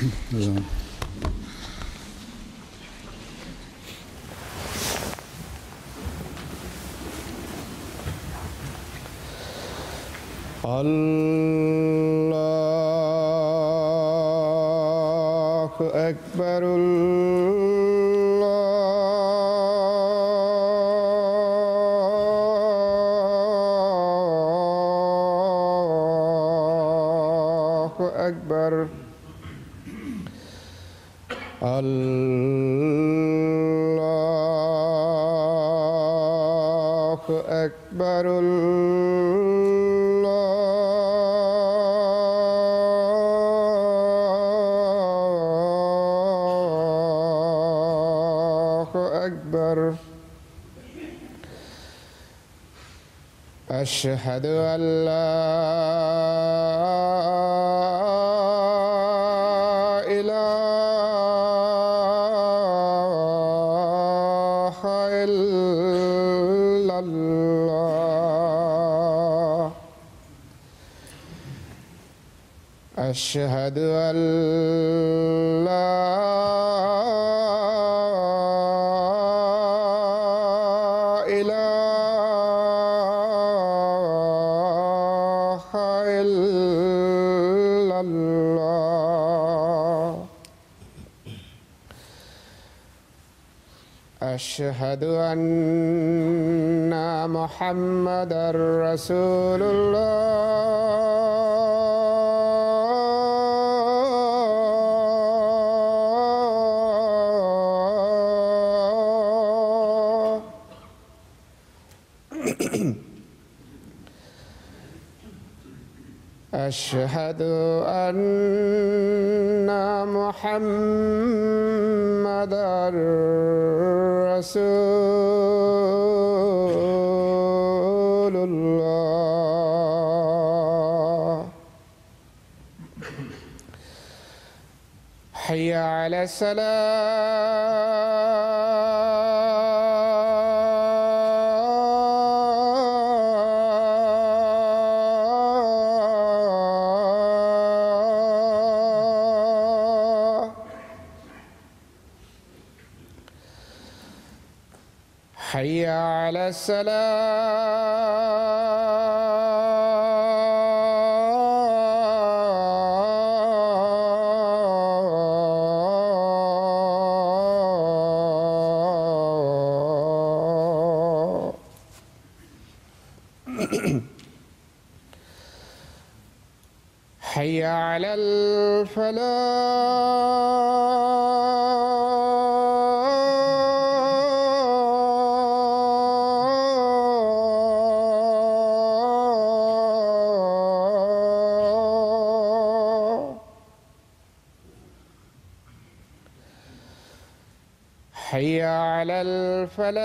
الله أكبر الله أكبر الله أكبر أشهد أن لا إله إلا الله أشهد أن لا أشهد أن محمدًا رسول الله أشهد أن محمدًا رسول الله حي على حي على الصلاة حي على حي على الفلاح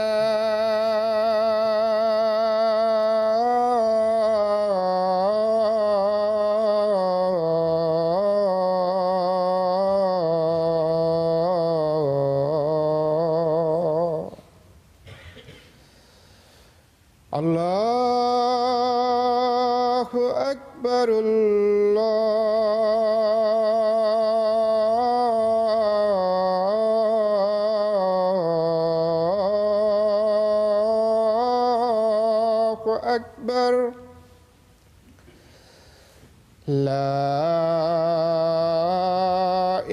الله أكبر الله أكبر لا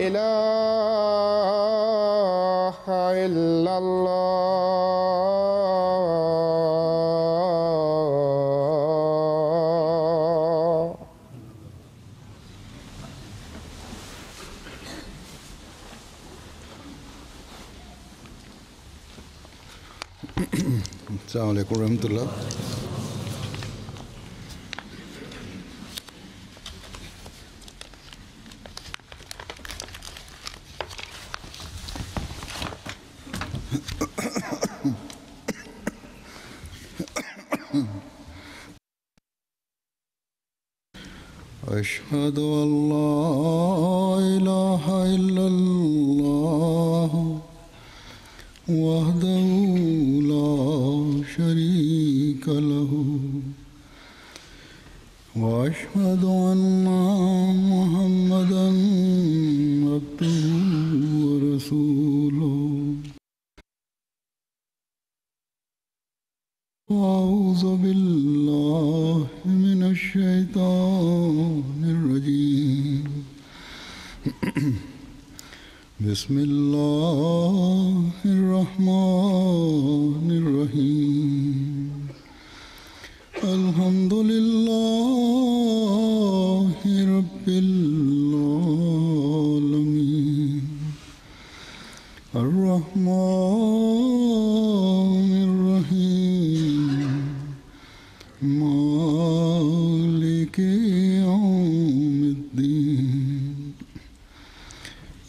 إله إلا الله السلام عليكم ورحمة الله. أشهد أن لا إله إلا الله وحده لا شريك له وأشهد أن محمدًا بسم الله الرحمن الرحيم الحمد لله رب العالمين الرحمن الرحيم مالك يوم الدين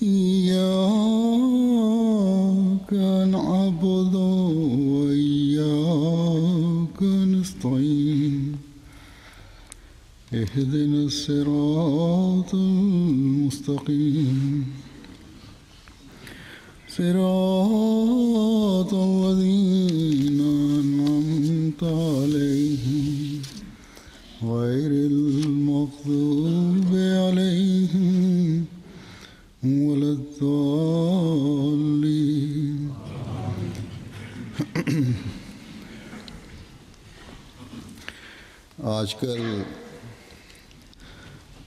إياك نعبد وإياك نستعين اهدنا الصراط المستقيم صراط الذين أنعمت عليهم غير المغضوب عليهم ولا الضالين आजकल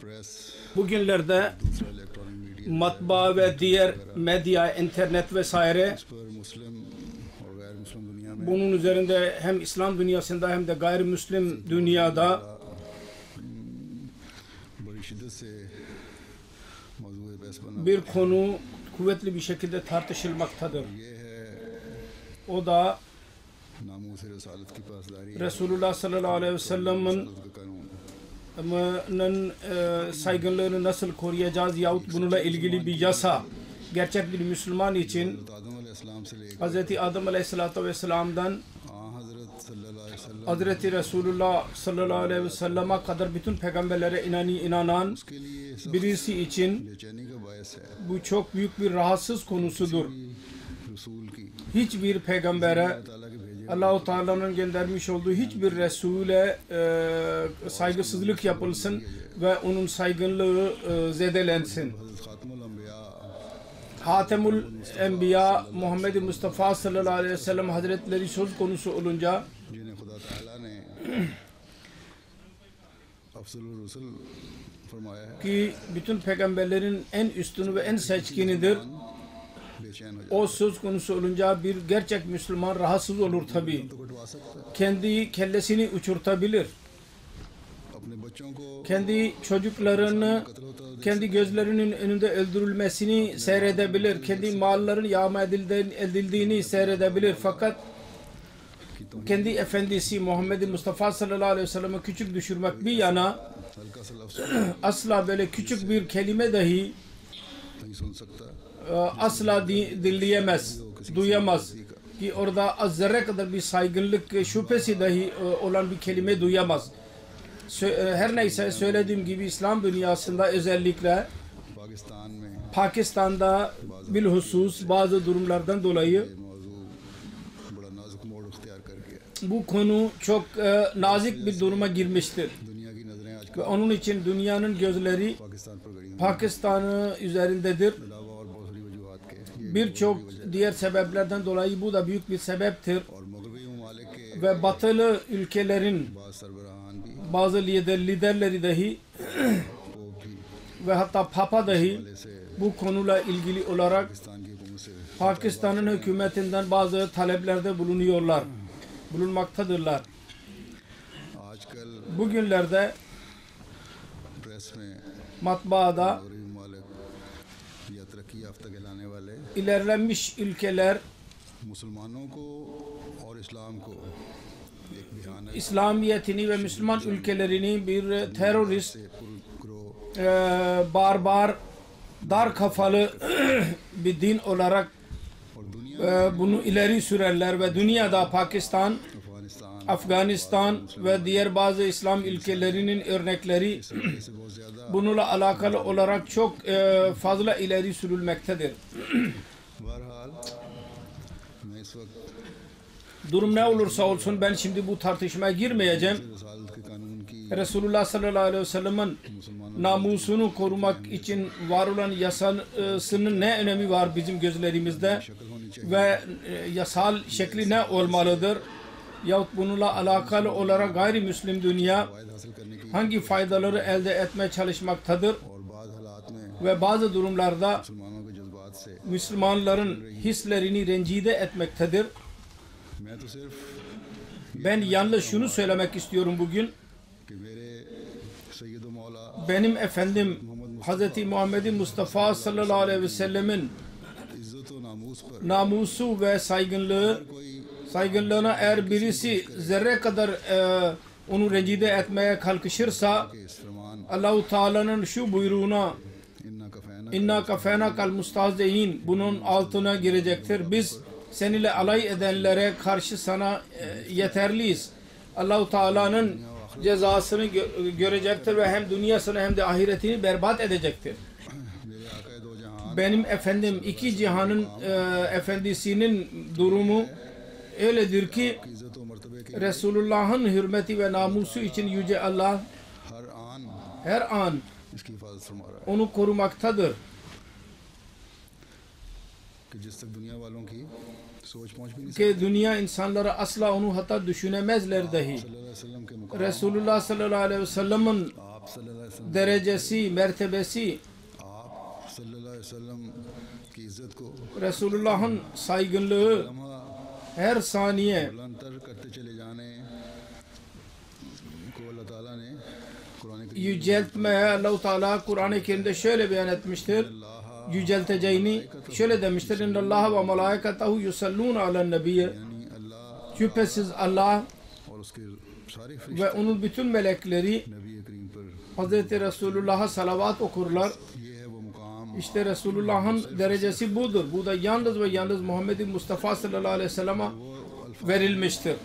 press Bugünlerde दूसरा electronic media matbaa ve diğer medya, internet vesaire इस पर मुस्लिम और गैर मुस्लिम दुनिया में bunun üzerinde hem İslam dünyasında hem de gayrimüslim dünyada बड़ी शिद्दत से मौजूद बहस बना bir konu kuvvetli bir şekilde tartışılmaktadır. ये है O da नामूस रसालत की पासदारी Resulullah sallallahu aleyhi ve sellem'in का कानून saygınlığını nasıl koruyacağız yahut bununla ilgili bir yasa gerçek bir Müslüman için आदम अलैहिस्सलाम से लेकर Hz. Adem aleyhissalatu vesselam'dan हजरत सल्लल्लाहु अलैहि वसल्लम Hazreti Resulullah sallallahu aleyhi ve sellem'e kadar bütün peygamberlere inanan के लिए सब birisi için बेचैनी का बायस है bu çok büyük bir rahatsız konusudur. रसूल की Hiçbir peygambere ताला के भेजे Allah-u Teala'nın göndermiş olduğu hiçbir Resul'e saygısızlık yapılsın ve onun saygınlığı zedelensin. हजरत खातमुल अंबिया Hatemul Enbiya Muhammed Mustafa sallallahu aleyhi ve sellem Hazretleri söz konusu olunca जिन्हें खुदा ताला ने अफजलुर रसूल फरमाया है ki bütün peygamberlerin en üstünü ve en seçkinidir. बेचैन हो O söz konusu olunca bir gerçek Müslüman rahatsız olur tabi. जाए तो कटवा सकता है Kendi kellesini uçurtabilir. अपने बच्चों को Kendi çocuklarını कत्ल होता kendi gözlerinin önünde öldürülmesini seyredebilir. Kendi malların yağma edildiğini seyredebilir. Fakat kendi efendisi Muhammed Mustafa sallallahu aleyhi ve sellem'i küçük düşürmek bir yana हल्का सा लफ्ज asla böyle küçük bir kelime dahi नहीं सुन सकता asla dinleyemez, duyamaz. Ki orada az zerre kadar bir saygınlık şüphesi dahi olan bir kelime duyamaz. Her neyse söylediğim gibi İslam dünyasında özellikle Pakistan में Pakistan'da bilhusus bazı durumlardan dolayı ये मौजू बड़ा नाजुक मोड़ इख्तियार कर गया bu konu çok nazik bir duruma girmiştir. दुनिया की नजरें आज Ve onun için dünyanın gözleri Pakistan पर गड़ी हुई Pakistan'ı üzerindedir. अलावा और बहुत सारी वजूहत के Birçok diğer sebeplerden dolayı bu da büyük bir sebeptir. और मगरबी ममालिक के Ve batılı ülkelerin बाद सरबराहान भी bazı liderleri dahi वो भी ve hatta Papa dahi से bu konuyla ilgili olarak Pakistan की हुकूमत से Pakistan'ın hükümetinden bazı taleplerde bulunmaktadırlar. आजकल Bugünlerde प्रेस में matbaada मगरबी ममालिक या तरक्की याफ्ता कहलाने वाले ilerlenmiş ülkeler मुसलमानों को और इस्लाम को एक बिहाना İslamiyetini ve Müslüman ülkelerini bir terörist, से पुरग्रो barbar, dar kafalı bir din olarak और दुनिया bunu ileri sürerler ve dünyada Pakistan, Afghanistan Afganistan ve diğer bazı İslam ülkelerinin örnekleri से बहुत ज़्यादा bununla alakalı olarak çok fazla ileri sürülmektedir. बहरहाल मैं इस वक्त Durum ne olursa olsun ben şimdi bu tartışmaya girmeyeceğim. रसालत के कानून की Resulullah sallallahu aleyhi ve sellem'in namusunu korumak için var olan yasasının ne önemi var bizim gözlerimizde शक्ल होनी चाहिए ve yasal şekli ne olmalıdır? Yahut bununla alakalı olarak gayrimüslim dünya फ़ायदा हासिल करने की hangi faydaları elde etmeye çalışmaktadır और बाद हालात में ve bazı durumlarda मुसलमानों के जज्बात जज्बात से Müslümanların hislerini rencide etmektedir. मैं तो सिर्फ Ben yalnız şunu söylemek istiyorum bugün. कि मेरे सैयद मौला Benim efendim Hz. Muhammed Mustafa sallallahu aleyhi ve sellemin इज्जत व नामूस पर namusu ve saygınlığına eğer birisi zerre kadar onu rencide etmeye kalkışırsa इस फरमान Allah-u Teala'nın şu buyruğuna इन्ना कफैना İnna kafena kal mustahzehin bunun altına girecektir. Biz seninle alay edenlere karşı sana yeterliyiz. Allah-u Teala'nın cezasını görecektir ve hem dünyasını hem de ahiretini berbat edecektir. मेरे आका दो जहान Benim efendim iki cihanın efendisinin durumu öyledir ki इज्जत व मर्तबे के Resulullah'ın hürmeti ve namusu için Yüce Allah हर आन her an इसकी हिफाजत फरमा रहा है onu korumaktadır. कि जिस तक दुनिया वालों की सोच पहुंच भी नहीं Ki dünya insanları asla onu hatta düşünemezler dahi. सल्लल्लाहु अलैहि वसल्लम के मुकाम Resulullah sallallahu aleyhi ve sellem'in आप सल्लल्लाहु अलैहि वसल्लम derecesi, mertebesi, आप सल्लल्लाहु अलैहि वसल्लम की इज्जत को Resulullah'ın saygınlığı लम्हा her saniye बुलंदतर करते चले जाने को अल्लाह ताला ने कुरान करीम yüceltmeye Allah-u Teala Kur'an-ı Kerim'de şöyle beyan etmiştir. Yücelteceğini şöyle demiştir. İnnallâhe ve melâiketehu yusallûne alen nebiyye. यानी अल्लाह Şüphesiz Allah और उसके सारे ve फरिश्ते onun bütün melekleri नबी करीम पर Hz. Resulullah'a salavat okurlar. ये है वो मुकाम İşte Resulullah'ın derecesi budur. Bu da yalnız ve yalnız Muhammed Mustafa sallallahu aleyhi ve sellem'e verilmiştir.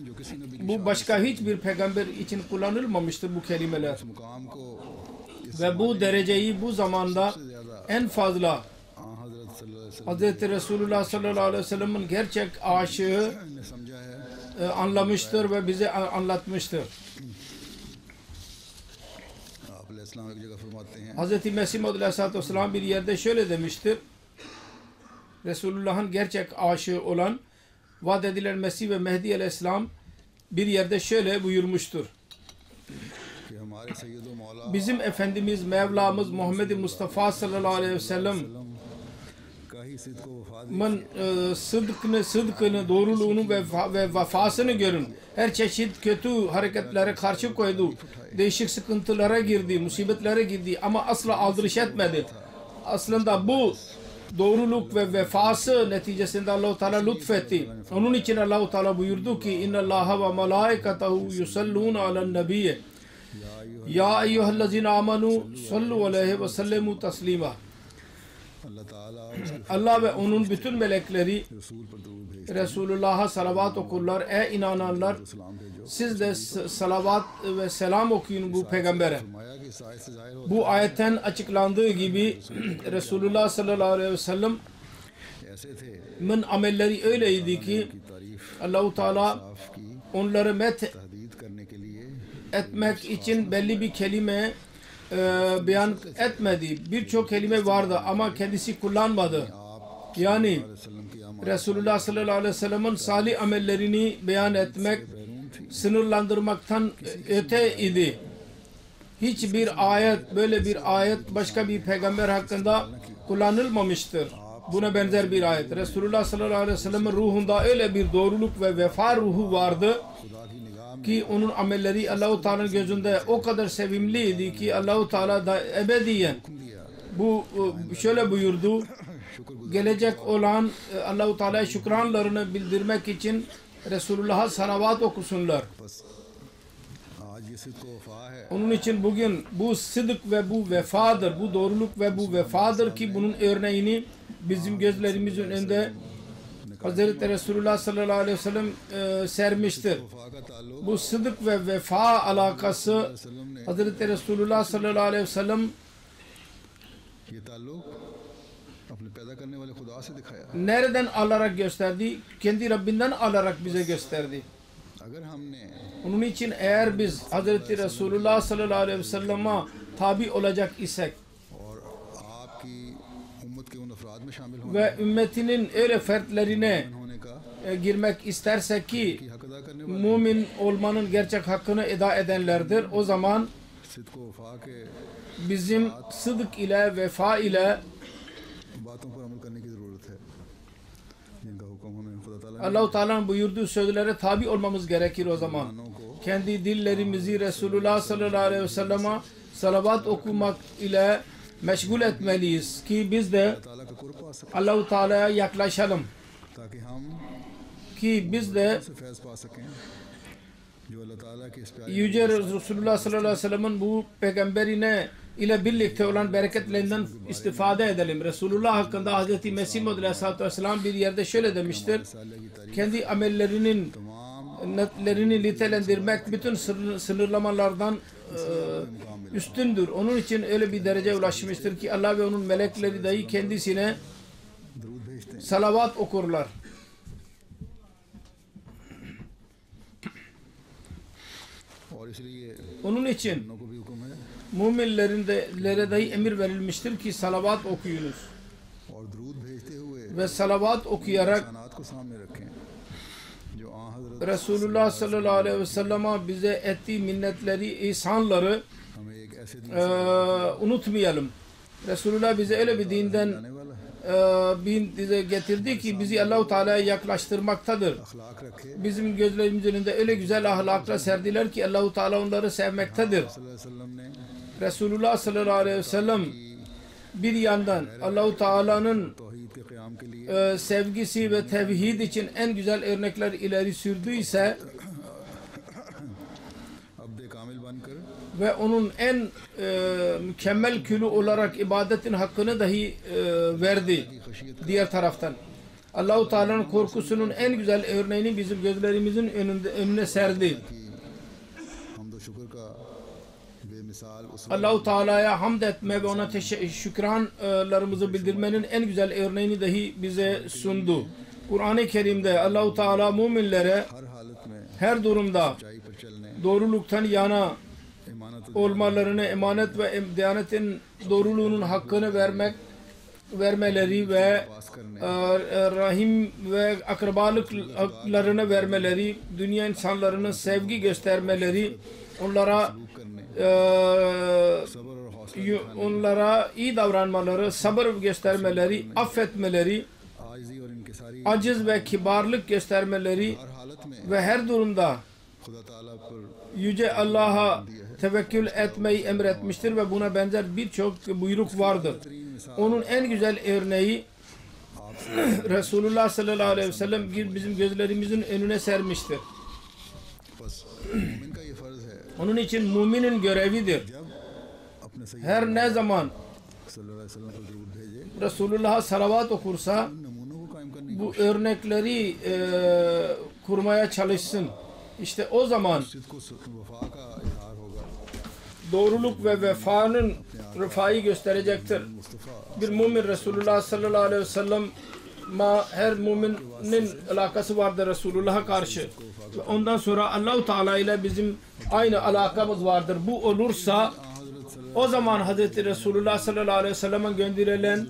जो किसी नबी की Bu başka hiçbir peygamber için kullanılmamıştır bu kelimeler. इस मुकाम को इस Ve bu dereceyi bu zamanda en fazla आ हजरत सल्लल्लाहु अलैहि वसल्लम Hz. Resulullah sallallahu aleyhi ve sellem'in gerçek aşığı ने समझा है anlamıştır ve bize anlatmıştır. आप अलैहिस्सलाम एक जगह फरमाते हैं Hz. Mesih Maud aleyhissalatü vesselam bir yerde şöyle demiştir. Resulullah'ın gerçek aşığı olan vaat edilen Mesih ve Mehdi aleyhisselam bir yerde şöyle buyurmuştur. कि हमारे सैयद व मौला Bizim Efendimiz Mevlamız Muhammed Mustafa sallallahu aleyhi ve sellem का ही सिद्क व वफाद sıdkını, doğruluğunu ve vefasını görün. Her çeşit kötü hareketlere karşı koydu. Değişik sıkıntılara girdi, musibetlere girdi ama asla aldırış etmedi. Aslında bu doğruluk ve vefası neticesinde Allah-u Teala lütfetti. Onun için Allah-u Teala buyurdu ki İnnallâhe ve melâiketehu yusallûne alen nebiyye. Ya eyyühellezine amanu sallu aleyhi ve sellemû teslîmâ. अल्लाह ताला उसके Allah ve onun bütün melekleri रसूल पर दरूद भेज Resulullah'a salavat okurlar. Ey inananlar सलाम भेजो siz de salavat ve selam okuyun bu peygambere. फरमाया कि इस आयत से जाहिर होता Bu ayetten açıklandığı gibi Resulullah sallallahu aleyhi ve sellem'in है ऐसे थे amelleri öyleydi ki की तारीफ Allah-u Teala साफ की onları met तहदीद करने के लिए etmek için belli bir kelime beyan etmedi. Birçok kelime vardı ama kendisi kullanmadı. Yani वसल्लम की आमद Resulullah sallallahu aleyhi ve sellem'in salih amellerini beyan etmek sınırlandırmaktan öte idi. Hiçbir ayet, böyle bir ayet başka bir peygamber hakkında kullanılmamıştır. Buna benzer bir ayet. Resulullah sallallahu aleyhi ve sellem'in ruhunda öyle bir doğruluk ve vefa ruhu vardı खुदा की निगाह में ki onun amelleri Allah-u Teala'nın gözünde o kadar sevimliydi ki Allah-u Teala da ebediyen bu şöyle buyurdu. Gelecek olan Allah-u Teala'ya şükranlarını bildirmek için Resulullah'a salavat okusunlar. बस आज ये सिद्क व वफा है Onun için bugün bu sıdık ve bu vefadır, bu doğruluk ve bu vefadır ki bunun örneğini bizim gözlerimizin önünde Hazreti Resulullah sallallahu aleyhi ve sellem sermiştir. वफा का ताल्लुक Bu sıdık ve vefa alakası Hazreti Resulullah sallallahu aleyhi ve sellem ये ताल्लुक अपने पैदा करने वाले खुदा से दिखाया nereden alarak gösterdi? Kendi Rabbinden alarak bize gösterdi. अगर हमने Onun için eğer biz Hazreti Resulullah sallallahu aleyhi ve sellem'e tabi olacak isek और आपकी उम्मत के उन अफराद में शामिल होने ve ümmetinin öyle fertlerine होने का girmek istersek ki हक अदा करने वाले mümin olmanın gerçek hakkını eda edenlerdir. O zaman सिद्क व वफा के bizim sıdık ile vefa ile बातों पर अमल करने की ज़रूरत है जिनका हुक्म हमें खुदा ताला ने Allah-u Teala'nın buyurduğu sözlere tabi olmamız gerekir o zaman. Kendi dillerimizi Resulullah sallallahu aleyhi ve sellem'e salavat okumak ile meşgul etmeliyiz ki biz de अल्लाह ताला का कुर्ब पा सकें Allah-u Teala'ya yaklaşalım. ताकि हम Ki biz de से फैज़ पा सकें जो अल्लाह ताला के इस प्यारे Yüce Resulullah sallallahu aleyhi ve sellem'in bu peygamberine ile birlikte olan bereketlerinden istifade edelim. Resulullah hakkında Hz. Mesih Maud aleyhissalatü vesselam bir yerde şöyle demiştir. Kendi amellerinin netlerini nitelendirmek bütün sınırlamalardan üstündür. Onun için öyle bir dereceye ulaşmıştır ki Allah ve onun melekleri dahi kendisine दरूद भेजते हैं salavat okurlar. और इसलिए Onun için उनको भी हुक्म है müminlere dahi emir verilmiştir ki salavat okuyunuz. और दरूद भेजते हुए Ve salavat okuyarak इंसानात को सामने रखें जो आ हजरत Resulullah sallallahu aleyhi ve sellem'e bize ettiği minnetleri, ihsanları हमें एक ऐसे दिन unutmayalım. Resulullah bize öyle bir dinden आने वाला है bize getirdi ki bizi Allah-u Teala'ya yaklaştırmaktadır. अखलाक रखे Bizim gözlerimizin önünde öyle güzel ahlakla serdiler ki Allah-u Teala onları sevmektedir. सल्लल्लाहु अलैहि वसल्लम ने Resulullah sallallahu aleyhi ve sellem bir yandan Allah-u Teala'nın तौहीद के क़याम के लिए sevgisi ve tevhid için en güzel örnekler ileri sürdüyse अब्द कामिल बनकर ve onun en mükemmel külü olarak ibadetin hakkını dahi verdi diğer taraftan. Allah-u Teala'nın korkusunun en güzel örneğini bizim gözlerimizin önüne serdi. हमद व शुक्र का बेमिसाल उस Allah-u Teala'ya hamd etme ve ona şükranlarımızı bildirmenin en güzel örneğini dahi bize sundu. Kur'an-ı Kerim'de Allah-u Teala müminlere हर हालत में her durumda सच्चाई पर चलने doğruluktan yana ईमानत olmalarını, emanet ve diyanetin doğruluğunun hakkını vermeleri ve पास करने rahim ve akrabalıklarını vermeleri, dünya insanlarına sevgi göstermeleri, onlara सब्र और हौसला onlara iyi davranmaları, sabır göstermeleri, affetmeleri, आजिज़ी और इनकिसारी aciz ve kibarlık göstermeleri हर हालत में ve her durumda खुदा ताला पर Yüce Allah'a tevekkül etmeyi emretmiştir ve buna benzer birçok buyruk vardır. Onun en güzel örneği Resulullah sallallahu aleyhi ve sellem bizim gözlerimizin önüne sermiştir. बस मोमिन का ये फ़र्ज़ है Onun için müminin görevidir. जब अपने सही Her ne zaman सल्लल्लाहु अलैहि वसल्लम को दरूद भेजे Resulullah'a salavat okursa उन नमूनों को कायम करने की bu örnekleri kurmaya çalışsın. İşte o zaman कोशिश को वफा का इजहार होगा doğruluk ve vefanın rıfayı gösterecektir. Bir mümin Resulullah sallallahu aleyhi ve sellem her müminin alakası vardır Resulullah'a karşı. Ve ondan sonra Allah-u Teala ile bizim aynı alakamız vardır. Bu olursa o zaman Hazreti Resulullah sallallahu aleyhi ve sellem'e gönderilen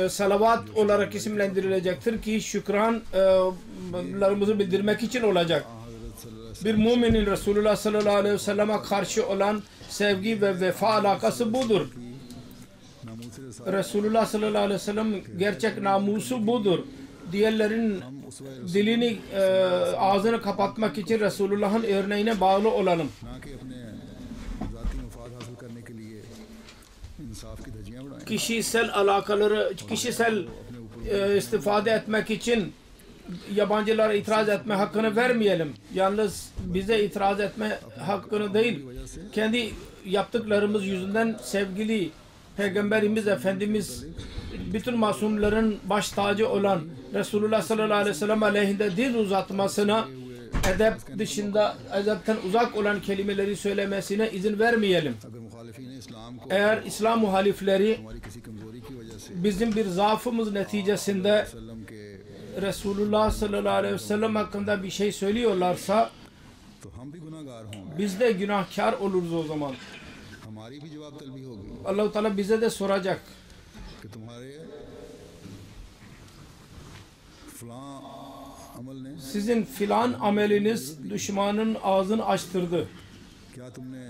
salavat olarak isimlendirilecektir ki şükranlarımızı bildirmek için olacak. Bir müminin Resulullah sallallahu aleyhi ve selleme karşı olan sevgi ve vefa alakası budur. Resulullah sallallahu aleyhi ve sellem gerçek namusu budur. Diğerlerin dilini, ağzını kapatmak için Resulullah'ın örneğine bağlı olalım. ना कि अपने ज़ाती मफाद हासिल करने के लिए इंसाफ की धज्जियाँ उड़ाएं Kişisel alakaları, kişisel istifade etmek için yabancılara itiraz etme hakkını vermeyelim. Yalnız bize itiraz etme hakkını değil, kendi yaptıklarımız yüzünden sevgili Peygamberimiz Efendimiz bütün masumların baş tacı olan Resulullah sallallahu aleyhi ve sellem aleyhinde dil uzatmasına, edep dışında, edepten uzak olan kelimeleri söylemesine izin vermeyelim. अगर मुखालिफीन इस्लाम को Eğer İslam muhalifleri हमारी किसी कमजोरी की वजह से bizim bir zaafımız neticesinde वसल्लम के Resulullah sallallahu aleyhi ve sellem hakkında bir şey söylüyorlarsa तो हम भी गुनाहगार होंगे biz de günahkar oluruz o zaman. हमारी भी जवाब तलबी होगी Allah-u Teala bize de soracak. कि तुम्हारे फलां अमल ने Sizin filan ameliniz düşmanın ağzını açtırdı. क्या तुमने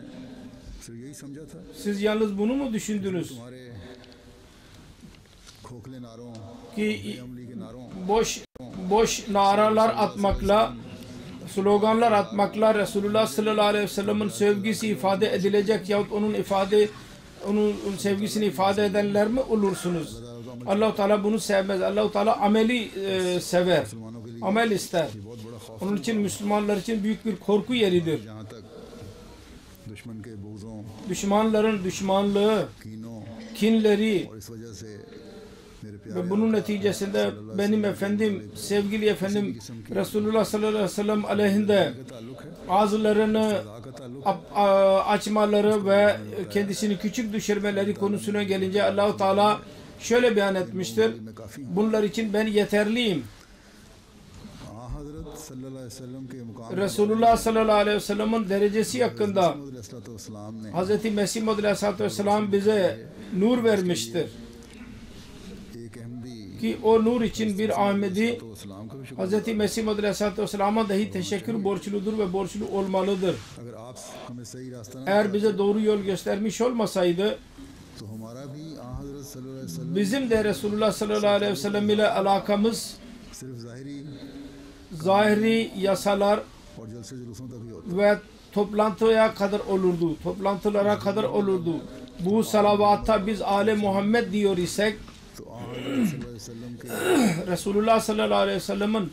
सिर्फ यही समझा था Siz yalnız bunu mu düşündünüz? तुम्हारे खोखले नारों ki अमली के नारों boş naralar atmakla, sloganlar atmakla Resulullah sallallahu aleyhi ve sellem'in sevgisi ifade edilecek yahut onun sevgisini ifade edenler mi olursunuz? Allah-u Teala bunu sevmez. Allah-u Teala ameli sever. Amel ister. बहुत बड़ा खौफ Onun için Müslümanlar için büyük bir korku yeridir. जहाँ तक दुश्मन के बुग़्ज़ों Düşmanların düşmanlığı, कीनों kinleri और इस वजह से मेरे ve प्यारे bunun neticesinde benim efendim, sevgili efendim Resulullah sallallahu aleyhi ve sellem aleyhinde का ताल्लुक है ağızlarını का ताल्लुक açmaları ve kendisini küçük düşürmeleri konusuna gelince Allah-u Teala şöyle beyan etmiştir. मैं काफ़ी हूँ Bunlar için ben yeterliyim. हज़रत सल्लल्लाहु अलैहि वसल्लम के मुकाम Resulullah sallallahu aleyhi ve sellem'in derecesi hakkında अलैहिस्सलाम ने Hz. Mesih Maud aleyhissalatü vesselam bize nur vermiştir. एक Ahmadi Ki o nur için bir Ahmedi तो इस्लाम का भी शुक्र Hz. Mesih Maud aleyhissalatü vesselama dahi teşekkür borçludur ve borçlu olmalıdır. अगर आप हमें सही रास्ता न Eğer bize doğru yol göstermiş olmasaydı तो हमारा भी हज़रत सल्लल्लाहु अलैहि वसल्लम bizim de Resulullah sallallahu aleyhi ve sellem ile alakamız सिर्फ ज़ाहिरी zahiri yasalar और जलसे जुलूसों तक ही होता ve toplantıya kadar olurdu. Toplantılara kadar olurdu. Bu salavata biz Ale Muhammed diyor isek तो हज़रत सल्लल्लाहु अलैहि वसल्लम के Resulullah sallallahu aleyhi ve sellem'in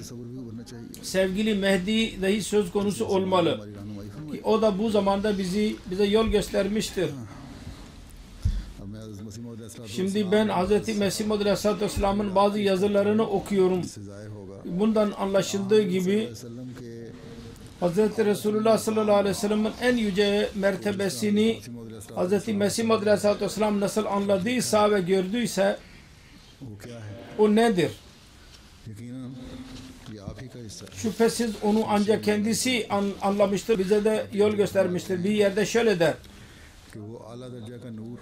सब्र भी बनना चाहिए sevgili Mehdi dahi söz konusu olmalı. हमारी रहनुमाई फरमाई Ki o da bu zamanda bize yol göstermiştir. अब मैं हज़रत मसीह मौद अलैहिस्सलाम Şimdi ben Hz. Mesih Maud aleyhissalatü vesselam'ın bazı yazılarını okuyorum. से ज़ाहिर होगा Bundan anlaşıldığı gibi वसल्लम के Hz. Resulullah sallallahu aleyhi ve sellem'in en yüce mertebesini Hz. Mesih Maud aleyhissalatü vesselam nasıl anladıysa ve gördüyse वो क्या है o nedir? यकीनन ये आप ही का हिस्सा है Şüphesiz onu ancak kendisi anlamıştır. Bize de yol göstermiştir. Bir yerde şöyle der. कि वो आला दर्जा का नूर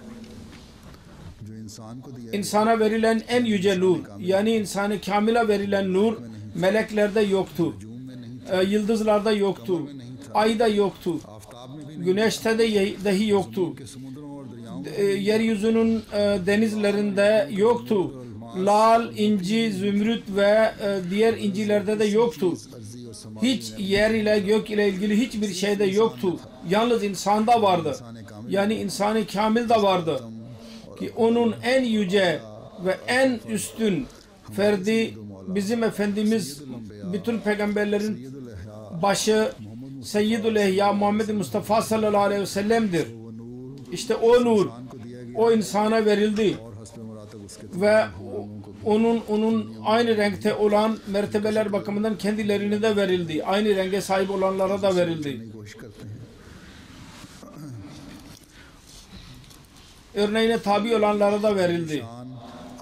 जो इंसान को दिया İnsana verilen en yüce nur, yani insanı kamila verilen nur meleklerde yoktu. Zoom में नहीं Yıldızlarda yoktu. Ayda yoktu. Aftab में भी नहीं Güneşte de dahi yoktu. कि समुद्रों और दरियाओं Yeryüzünün denizlerinde yoktu. Lal, inci, zümrüt ve diğer incilerde de yoktu. अर्जी और समा Hiç yer ile gök ile ilgili hiçbir şeyde yoktu. Yalnız insanda vardı. Yani insanı kamil de vardı. Ki onun en yüce ve en üstün ferdi bizim Efendimiz bütün peygamberlerin सैयदुल başı Seyyidül Ehya Muhammed Mustafa sallallahu aleyhi ve sellem'dir. İşte o nur o insana verildi और हस्ब मुरातब उसके ve onun aynı renkte olan mertebeler bakımından kendilerine de verildi. Aynı renge sahip olanlara da verildi. की कोशिश करते हैं Örneğine tabi olanlara da verildi. शान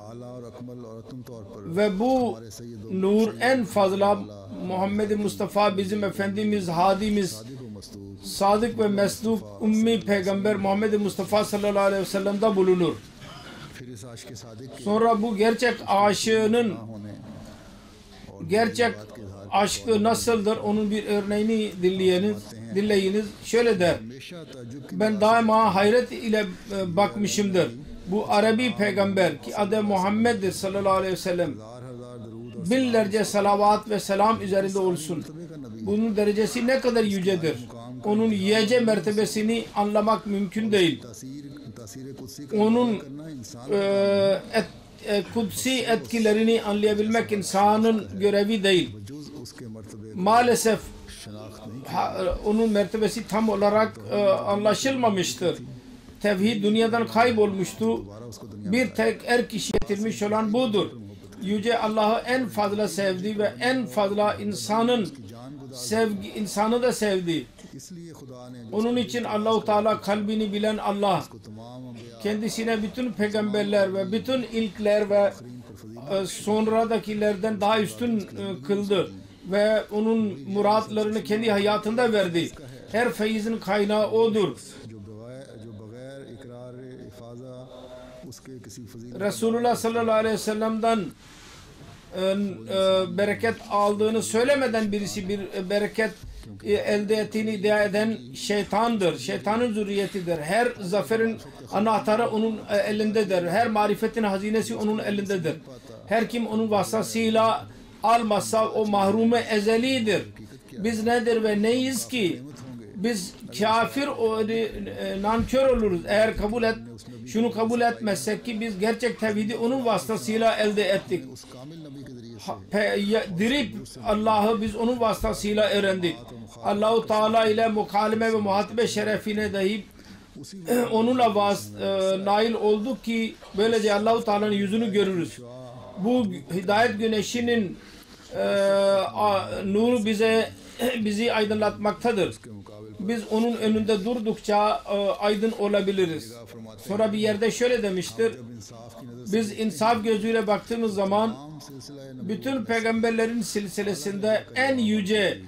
आला और अकमल और अतम तौर पर Ve bu nur en fazla Muhammed Mustafa bizim Efendimiz, Hadimiz, को मस्तूर sadık ve mesduk ummi peygamber Muhammed Mustafa sallallahu aleyhi ve sellem'de bulunur. फिर इस आश के सादिक के Sonra bu gerçek aşığının होने gerçek aşkı nasıldır onun bir örneğini dinleyiniz. Şöyle der. हमेशा ताज्जुब की Ben daima hayret ile bakmışımdır. Bu Arabi peygamber ki adı Muhammed'dir sallallahu aleyhi ve sellem. हजार दरूद और Binlerce salavat ve selam üzerinde olsun. का नबी Bunun derecesi ne kadar yücedir. Onun yüce mertebesini anlamak mümkün değil. तासीर कुदसी का Onun करना इंसान kutsi etkilerini anlayabilmek insanın görevi değil. जुज उसके मर्तबे Maalesef शनाख्त नहीं onun mertebesi tam olarak anlaşılmamıştır. Tevhid dünyadan kaybolmuştu. दोबारा उसको दुनिया Bir tek kişi getirmiş olan budur. Yüce Allah'ı en fazla sevdi ve en fazla insanı da sevdi. इसलिए खुदा ने Onun için Allah-u Teala kalbini bilen Allah तमाम अंबिया kendisine bütün peygamberler ve bütün ilkler ve sonradakilerden daha üstün kıldı ve onun muratlarını kendi hayatında verdi. Her feyizin kaynağı odur. जो बगैर इकरार इफाजा उसके किसी Fazil Resulullah sallallahu aleyhi ve sellem'den bereket aldığını söylemeden birisi bir bereket elde ettiğini iddia eden şeytandır. Şeytanın zürriyetidir. Her zaferin anahtarı onun elindedir. Her marifetin hazinesi onun elindedir. Her kim onun vasıtasıyla almazsa o mahrumu ezelidir. Biz nedir ve neyiz ki? Biz kafir, nankör oluruz. Eğer şunu kabul etmezsek ki biz gerçek tevhidi onun vasıtasıyla elde ettik. Dirip Allah'ı biz onun vasıtasıyla öğrendik. Allah-u Teala ile mukaleme ve muhatibe şerefine dahi onunla nail olduk ki böylece Allah-u Teala'nın yüzünü görürüz. Bu hidayet güneşinin nuru bizi aydınlatmaktadır. Biz onun önünde durdukça aydın olabiliriz. Sonra bir yerde şöyle demiştir. Biz insaf gözüyle baktığımız zaman bütün peygamberlerin silsilesinde en yüce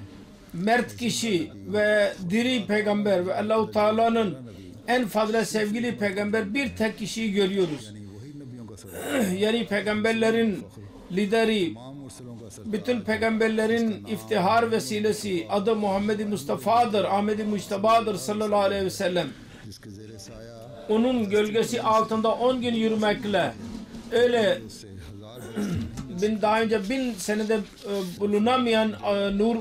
mert kişi ve diri peygamber ve Allah-u Teala'nın en fazla sevgili peygamber bir tek kişiyi görüyoruz. Yani peygamberlerin lideri, bütün peygamberlerin iftihar vesilesi adı Muhammed-i Mustafa'dır, Ahmed-i Mujtaba'dır sallallahu aleyhi ve sellem. Onun gölgesi altında 10 gün yürümekle öyle daha önce 1000 senede bulunamayan nur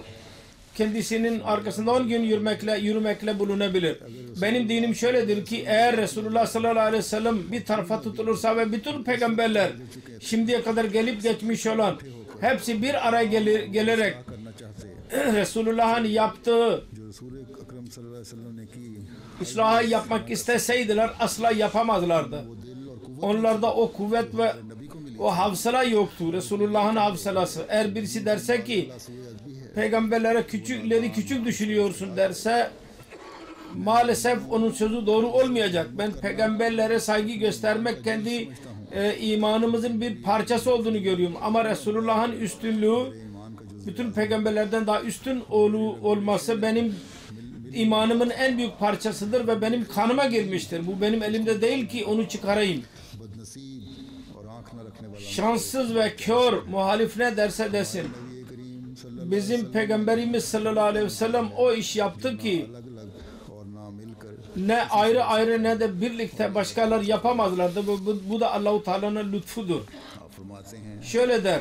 kendisinin arkasında 10 gün yürümekle bulunabilir. Benim dinim şöyledir ki eğer Resulullah sallallahu aleyhi ve sellem bir tarafa tutulursa ve bütün peygamberler şimdiye kadar gelip geçmiş olan hepsi bir araya gelerek Resulullah'ın yaptığı ıslahı yapmak isteseydiler asla yapamazlardı. Onlarda o kuvvet ve o havsala yoktu. Resulullah'ın havsalası. Eğer birisi derse ki peygamberlere küçük düşünüyorsun derse maalesef onun sözü doğru olmayacak. Ben peygamberlere saygı göstermek kendi imanımızın bir parçası olduğunu görüyorum. Ama Resulullah'ın üstünlüğü bütün peygamberlerden daha üstün olması benim imanımın en büyük parçasıdır ve benim kanıma girmiştir. Bu benim elimde değil ki onu çıkarayım. Şanssız ve kör muhalif ne derse desin. Bizim peygamberimiz sallallahu aleyhi ve sellem o iş yaptı ki ne ayrı ayrı ne de birlikte başkalar yapamazlardı. Bu da Allah-u Teala'nın lütfudur. Şöyle der.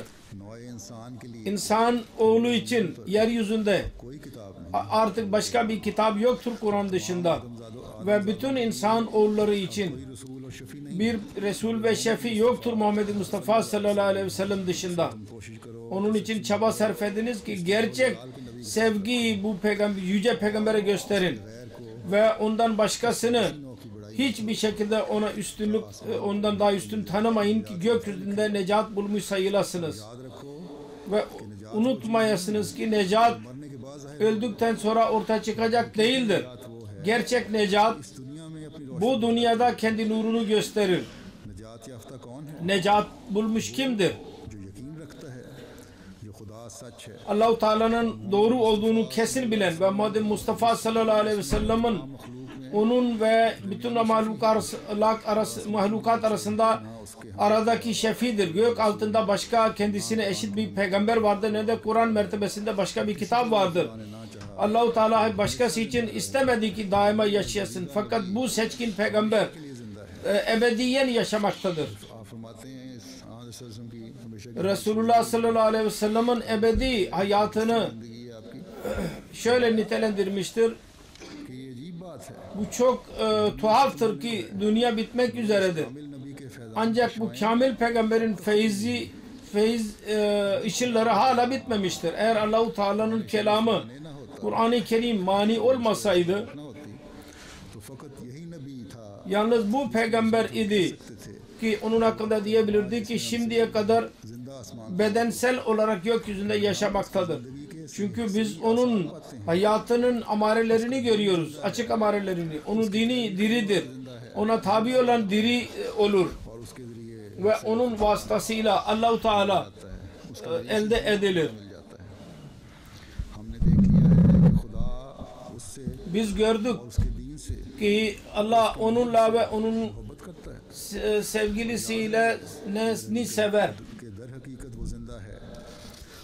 İnsan oğlu için yeryüzünde artık başka bir kitap yoktur Kur'an dışında. Ve bütün insan oğulları için bir Resul ve Şefi yoktur Muhammed Mustafa sallallahu aleyhi ve sellem dışında. Onun için çaba sarf ediniz ki gerçek sevgiyi bu yüce peygambere gösterin. Ve ondan başkasını hiçbir şekilde ondan daha üstün tanımayın ki gökyüzünde necat bulmuş sayılasınız. Ve unutmayasınız ki necat öldükten sonra ortaya çıkacak değildir. Gerçek necat bu dünyada kendi nurunu gösterir. Necat bulmuş kimdir? Allah-u Teala'nın doğru olduğunu kesin bilen ve Muhammed Mustafa sallallahu aleyhi ve sellem'in onun ve bütün mahlukat arasında aradaki şefidir. Gök altında başka kendisine eşit bir peygamber vardır ne de Kur'an mertebesinde başka bir kitap vardır. Allah-u Teala başkası için istemedi ki daima yaşayasın. Fakat bu seçkin peygamber ebediyen yaşamaktadır. Resulullah sallallahu aleyhi ve sellem'in ebedi hayatını şöyle nitelendirmiştir. Bu çok tuhaftır ki dünya bitmek üzeredir. Ancak bu kamil peygamberin feyiz ışılları hala bitmemiştir. Eğer Allah-u Teala'nın kelamı Kur'an-ı Kerim mani olmasaydı yalnız bu peygamber idi ki onun hakkında diyebilirdi ki şimdiye kadar bedensel olarak gökyüzünde yaşamaktadır. Çünkü biz onun hayatının amarelerini görüyoruz. Açık amarelerini. Onun dini diridir. Ona tabi olan diri olur. Ve onun vasıtasıyla Allah-u Teala elde edilir. Biz gördük ki Allah onunla ve onun sevgilisiyle ne sever.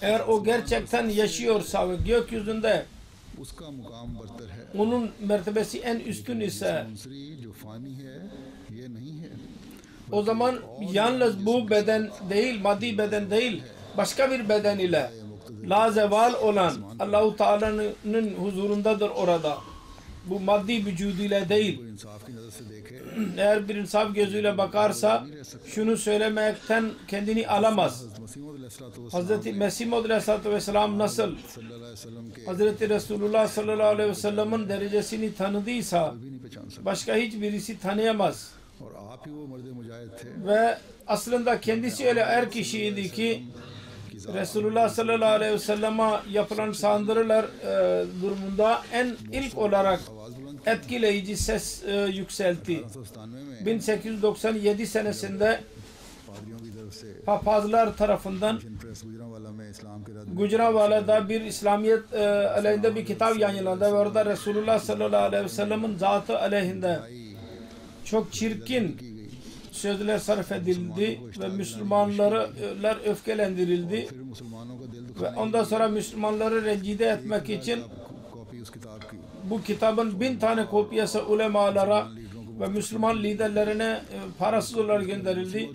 Eğer o gerçekten yaşıyorsa ve gökyüzünde उसका मुकाम बरतर है। onun mertebesi en üstün ise मुंसरी जो फानी है ये नहीं है। o zaman yalnız bu beden değil, maddi beden değil, başka bir beden ile lazeval olan Allah-u Teala'nın huzurundadır orada. Bu maddi vücuduyla değil. कोई इंसाफ की नजर से देखे Eğer bir insaf gözüyle bakarsa şunu söylemekten kendini alamaz. मसीह Hz. Mesih Aleyhisselatü Vesselam nasıl सल्लल्लाहु अलैहि वसल्लम के Hz. Resulullah sallallahu aleyhi ve sellem'in derecesini tanıdıysa भी नहीं पहचान सकते başka hiçbirisi tanıyamaz. और आप ही वो मर्द मुजाहिद थे Ve aslında kendisi öyle er kişiydi ki Resulullah sallallahu aleyhi ve sellem'e yapılan saldırılar durumunda en ilk olarak etkileyici ses yükseltti. 1997 में 1897 senesinde पादरियों की तरफ से papazlar tarafından प्रेस गुजरांवाला में इस्लाम के रद्द Gujranwala'da bir İslamiyet aleyhinde bir kitap yayınlandı ve orada Resulullah sallallahu aleyhi ve sellem'in zatı aleyhinde çok çirkin sözler sarf edildi ve Müslümanlar öfkelendirildi फिर मुसलमानों का दिल ve ondan sonra Müslümanları rencide etmek için copy उस किताब की bu kitabın 1000 tane kopyası ulemalara ve Müslüman liderlerine parasız olarak gönderildi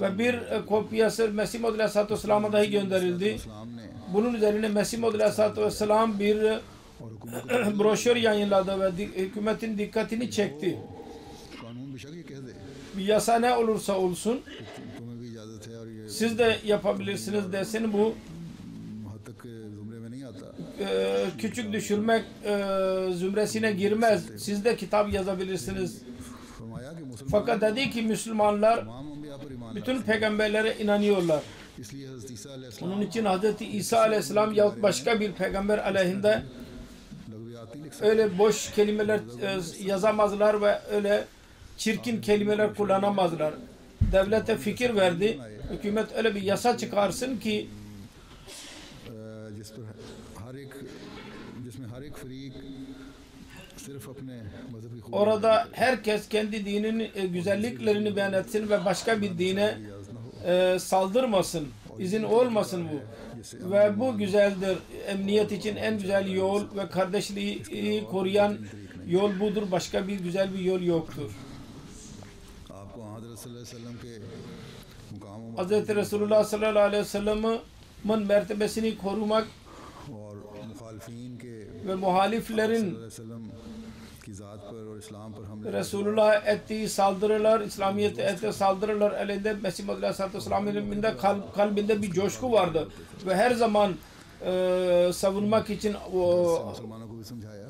ve bir kopyası Mesih Maud Aleyhisselatü Vesselam'a dahi gönderildi. इस्लाम ने Bunun üzerine Mesih Maud Aleyhisselatü Vesselam bir broşür yayınladı ve hükümetin dikkatini çekti. कानून बेशक ये कह दे Bir yasa ne olursa olsun तुम्हें भी इजाजत है और ये siz de yapabilirsiniz desin, bu वहाँ तक जुमरे में नहीं आता küçük düşürmek zümresine girmez. Siz de kitap yazabilirsiniz. फरमाया कि मुसलमान Fakat dedi ki Müslümanlar तमाम अम्बिया पर ईमान bütün peygamberlere inanıyorlar. लाते। इसलिए हज़रत ईसा अलैहिस्सलाम Onun için Hz. İsa Aleyhisselam yahut başka bir peygamber aleyhinde लग़वियात नहीं लिख सकते öyle boş kelimeler yazamazlar ve öyle çirkin kelimeler kullanamazlar. Devlete fikir verdi. Hükümet öyle bir yasa çıkarsın ki जिस पर हर एक जिसमें हर एक फरीक सिर्फ अपने मजहब की खूबी orada herkes kendi dininin güzelliklerini beyan etsin ve başka bir dine saldırmasın. İzin olmasın bu. Ve bu güzeldir. Emniyet için en güzel yol ve kardeşliği koruyan yol budur. Başka bir güzel bir yol yoktur. आपको हज़रत सल्लल्लाहु अलैहि वसल्लम के मुकाम Hz. Resulullah sallallahu aleyhi ve sellem'in mertebesini korumak और मुखालफीन के ve muhaliflerin सल्लल्लाहु अलैहि वसल्लम की ज़ात पर और इस्लाम पर हमले Resulullah'a ettiği saldırılar, İslamiyet'e ettiği saldırılar elinde Mesih Maud Aleyhisselatü Vesselam'ın kalbinde bir coşku vardı. Ve her zaman savunmak için मुसलमानों को भी समझाया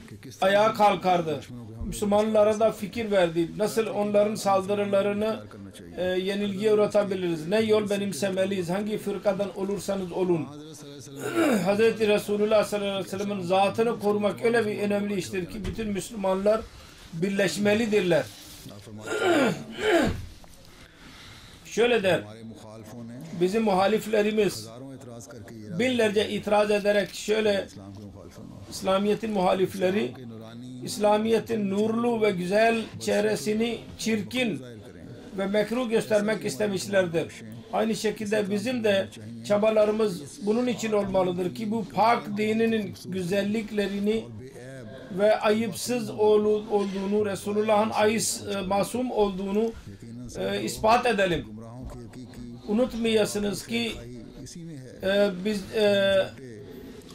कि किस ayağa kalkardı. Müslümanlara da fikir verdi. Nasıl onların saldırılarını yenilgiye uğratabiliriz? Ne yol benimsemeliyiz? Hangi fırkadan olursanız olun. हज़रत सल्लल्लाहु अलैहि वसल्लम Hz. Resulullah sallallahu aleyhi ve sellem'in zatını korumak öyle bir önemli iştir ki bütün Müslümanlar birleşmelidirler. Şöyle der, हमारे मुखालफों ने bizim muhaliflerimiz हज़ारों एतराज़ करके ये binlerce itiraz ederek şöyle इस्लाम के मुखालफों ने İslamiyet'in muhalifleri कि नूरानी İslamiyet'in nurlu ve güzel çehresini çirkin जाहिर करें ve mekruh göstermek istemişlerdir. Aynı şekilde bizim de çabalarımız bunun için olmalıdır ki bu pak dininin güzelliklerini बेऐब ve ayıpsız olduğunu, Resulullah'ın masum olduğunu ispat edelim. गुमराहों की हकीकी Unutmayasınız ki इसी में है biz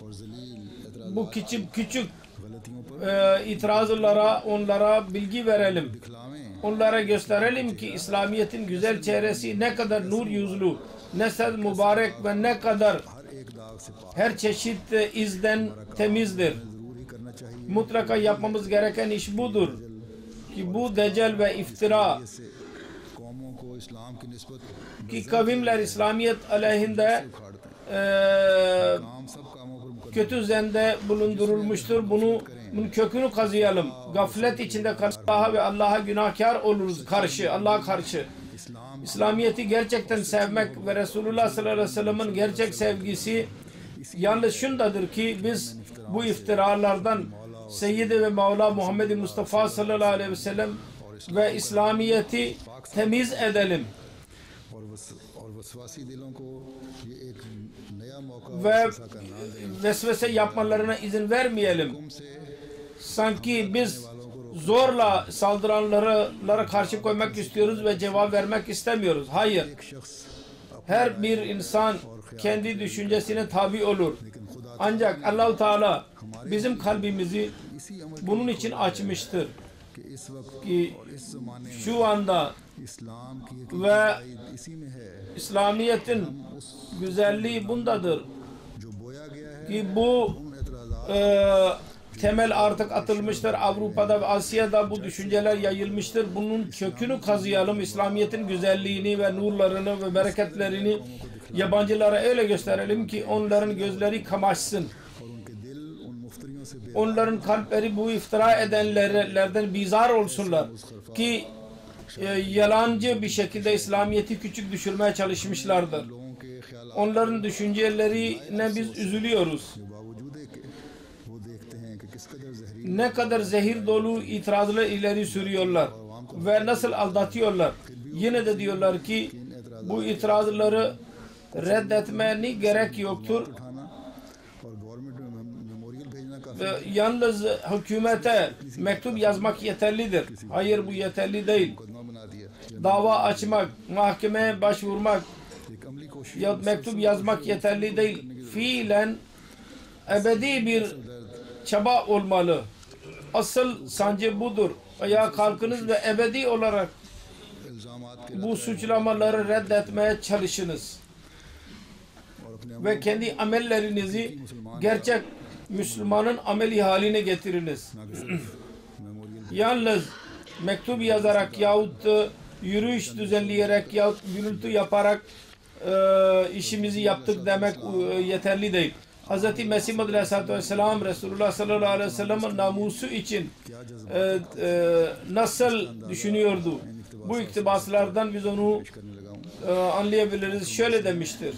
और जलील bu küçük गलतियों पर itirazlara, onlara bilgi verelim. दिखलावें Onlara gösterelim ki İslamiyet'in güzel çehresi ne kadar nur yüzlü, ne kadar mübarek ve ne kadar हर एक दाग से पाक her çeşit izden temizdir. जरूर ही करना चाहिए Mutlaka yapmamız gereken iş budur. Ki bu decel ve iftira से कौमों को इस्लाम की निस्बत ki kavimler İslamiyet aleyhinde उखाड़ते हैं काम सब कामों पर मुकदम kötü zende bulundurulmuştur. Bunun kökünü kazıyalım. Gaflet içinde Allah'a ve Allah'a günahkar oluruz Allah'a karşı. इस्लाम İslamiyet'i gerçekten sevmek ve Resulullah sallallahu aleyhi ve sellem'in gerçek sevgisi yalnız şundadır ki biz bu iftiralardan Seyyid ve Mevla Muhammed Mustafa sallallahu aleyhi ve sellem ve İslamiyet'i temiz edelim. और और वसवासी दिलों को ये एक नया मौका और ve वसवसा का ना दें। vesvese yapmalarına izin vermeyelim. से Sanki biz zorla saldıranlara karşı koymak istiyoruz ve cevap vermek istemiyoruz. Hayır. एक शख्स Her bir insan kendi düşüncesine tabi olur. Ancak Allah-u Teala bizim kalbimizi इसी अमल bunun için açmıştır. कि इस वक्त Ki और इस जमाने में şu anda इस्लाम की ve हकीकत इसी में है İslamiyet'in güzelliği bundadır. जो बोया गया है Ki bu उन एतराज़ात temel artık atılmıştır. Avrupa'da ve Asya'da bu düşünceler yayılmıştır. Bunun kökünü kazıyalım. İslamiyet'in güzelliğini ve nurlarını ve bereketlerini yabancılara öyle gösterelim ki onların gözleri kamaşsın. और उनके दिल उन मुफ्तरियों से बेदार Onların kalpleri bu iftira edenlerden bizar olsunlar ki yalancı bir şekilde İslamiyet'i küçük düşürmeye çalışmışlardır. लोगों के ख्याल Onların düşüncelerine biz üzülüyoruz. के बावजूद है कि वो देखते हैं कि किस कदर जहरीली Ne kadar zehir dolu itirazla ileri sürüyorlar ve nasıl aldatıyorlar. Yine de diyorlar ki bu itirazları reddetmeni gerek yoktur. उठाना और गवर्नमेंट में मेमोरियल भेजना काफी Yalnız hükümete mektup yazmak yeterlidir. Hayır, bu yeterli değil. मुकदमा बना दिया। Dava açmak, mahkemeye başvurmak एक अमली कोशिश ya mektup yazmak yeterli değil. Fiilen ebedi bir çaba olmalı. Asıl sancı budur. Ayağa kalkınız ve ebedi olarak इल्जामात के bu suçlamaları reddetmeye çalışınız. और अपने Ve kendi amellerinizi gerçek Müslümanın ameli haline getiriniz. ना कि सिर्फ memorial Yalnız mektup yazarak yahut yürüyüş düzenleyerek yahut gürültü yaparak işimizi yaptık demek yeterli değil. Hz. Mesih Muhammed Aleyhisselatü Vesselam Resulullah sallallahu aleyhi ve sellem'in namusu için nasıl düşünüyordu? Bu iktibaslardan biz onu करने लगा हूँ anlayabiliriz. Şöyle demiştir.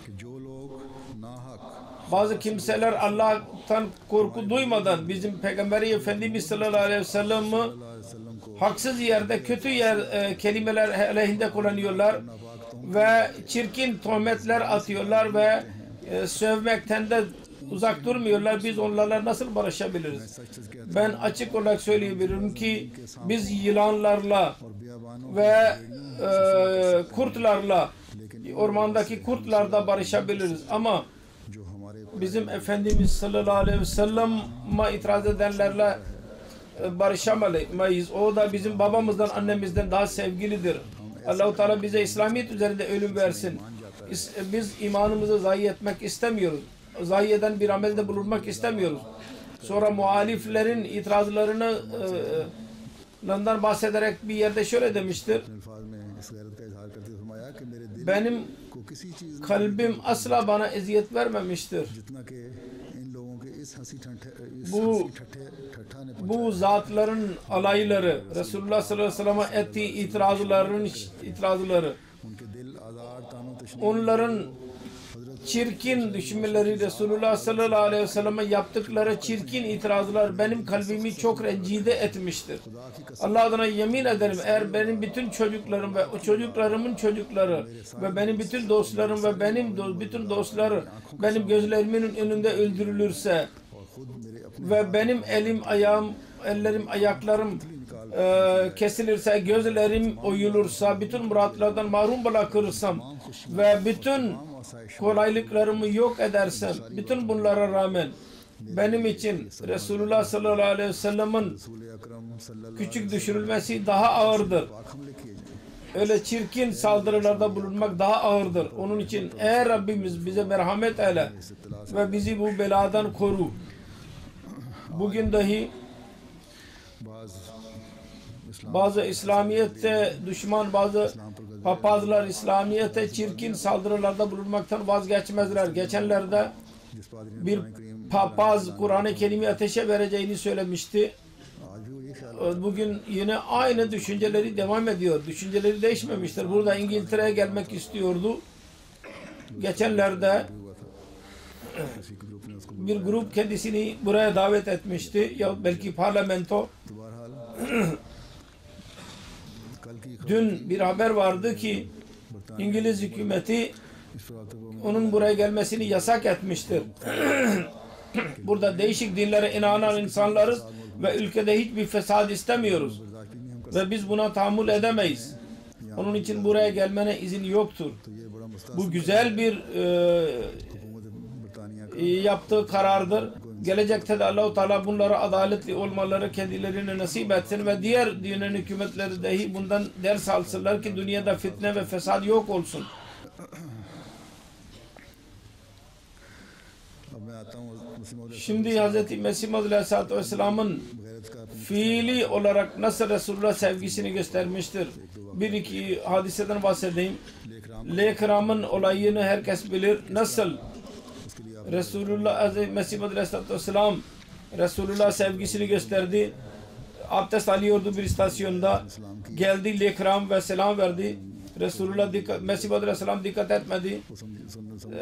कि जो लोग नाहक Bazı kimseler Allah'tan korku duymadan bizim Peygamberi Efendimiz sallallahu aleyhi ve sellem'i वसल्लम को haksız yerde kötü kelimeler aleyhinde kullanıyorlar ve çirkin töhmetler atıyorlar ve sövmekten de uzak durmuyorlar. Biz onlarla nasıl barışabiliriz? सच सच कहते Ben açık olarak söyleyebilirim ki biz yılanlarla और बियाबानों ve kurtlarla, ormandaki kurtlarla barışabiliriz. Ama जो हमारे bizim Efendimiz sallallahu aleyhi ve sellem'e itiraz edenlerle barışamayız. O da bizim babamızdan, annemizden daha sevgilidir. Allah-u Teala bize İslamiyet üzerinde ölüm versin. Biz imanımızı zayi etmek istemiyoruz. Zayi eden bir amelde bulunmak istemiyoruz. Sonra muhaliflerin itirazlarını bahsederek bir yerde şöyle demiştir. अल्फाज में इस गैरत का इजहार करते हुए फरमाया कि मेरे दिल Benim को किसी चीज़ ने kalbim asla bana eziyet vermemiştir. जितना कि इन लोगों के इस हंसी Bu- ठट्ठा ने Bu zatların alayları, Resulullah sallallahu aleyhi ve sellem'e ettiği itirazları, उनके दिल आज़ार तानों तशनी onların çirkin düşünmeleri, Resulullah sallallahu aleyhi ve sellem'e yaptıkları çirkin itirazlar benim kalbimi çok rencide etmiştir. Allah adına yemin ederim, eğer benim bütün çocuklarım ve o çocuklarımın çocukları ve benim bütün dostlarım ve benim bütün dostları benim gözlerimin önünde öldürülürse ve benim ellerim, ayaklarım kesilirse, gözlerim oyulursa, bütün muratlardan mahrum bırakırsam ve bütün kolaylıklarımı yok edersem, bütün bunlara rağmen benim için Resulullah sallallahu aleyhi ve sellem'in रसूल अकरम सल्लल्लाहु küçük düşürülmesi daha ağırdır. हमले किए जाएं Öyle çirkin saldırılarda bulunmak daha ağırdır. Onun için eğer Rabbimiz bize merhamet eyle ve bizi bu beladan koru. Bugün dahi बाज इस्लाम bazı İslamiyet'e düşman bazı papazlar İslamiyet'e çirkin saldırılarda bulunmaktan vazgeçmezler. Geçenlerde जिस पादरी ने bir कुरान करीम papaz Kur'an-ı Kerim'i ateşe vereceğini söylemişti. आज भी वो ये ख्याल Bugün yine aynı düşünceleri devam ediyor. Düşünceleri değişmemiştir. Burada İngiltere'ye gelmek istiyordu. Geçenlerde हुआ था किसी ग्रुप ने उसको bir grup kendisini buraya davet etmişti. Ya belki parlamento. तो बहरहाल कल की Dün bir haber vardı ki İngiliz hükümeti इस पर अब तक वो onun buraya gelmesini yasak etmiştir. Burada değişik dinlere inanan insanlarız ve ülkede hiçbir fesat istemiyoruz. बर्दाश्त भी नहीं हम कर Ve biz buna tahammül edemeyiz. Onun için buraya gelmene izin yoktur. तो ये बड़ा मुस्ताद Bu güzel bir हुकूमत बरतानिया का yaptığı karardır. Gelecekte de Allah-u Teala bunlara adaletli olmaları kendilerine nasip etsin ve diğer dinin hükümetleri dahi bundan ders alsınlar ki dünyada fitne ve fesat yok olsun. अब मैं आता हूँ मसीह मौद Şimdi Hz. Mesih Maud Aleyhisselatü Vesselam'ın गैरत का अपनी fiili olarak nasıl Resulullah sevgisini göstermiştir. Bir iki hadiseden bahsedeyim. लेख Ram Lekram'ın olayını herkes bilir. Nasıl उसके लिए आप Resulullah Hz. Mesih Maud Aleyhisselatü Vesselam Resulullah sevgisini gösterdi. Abdest alıyordu bir istasyonda. Geldi lekram ve selam verdi. Resulullah Mesih Maud Aleyhisselam dikkat etmedi.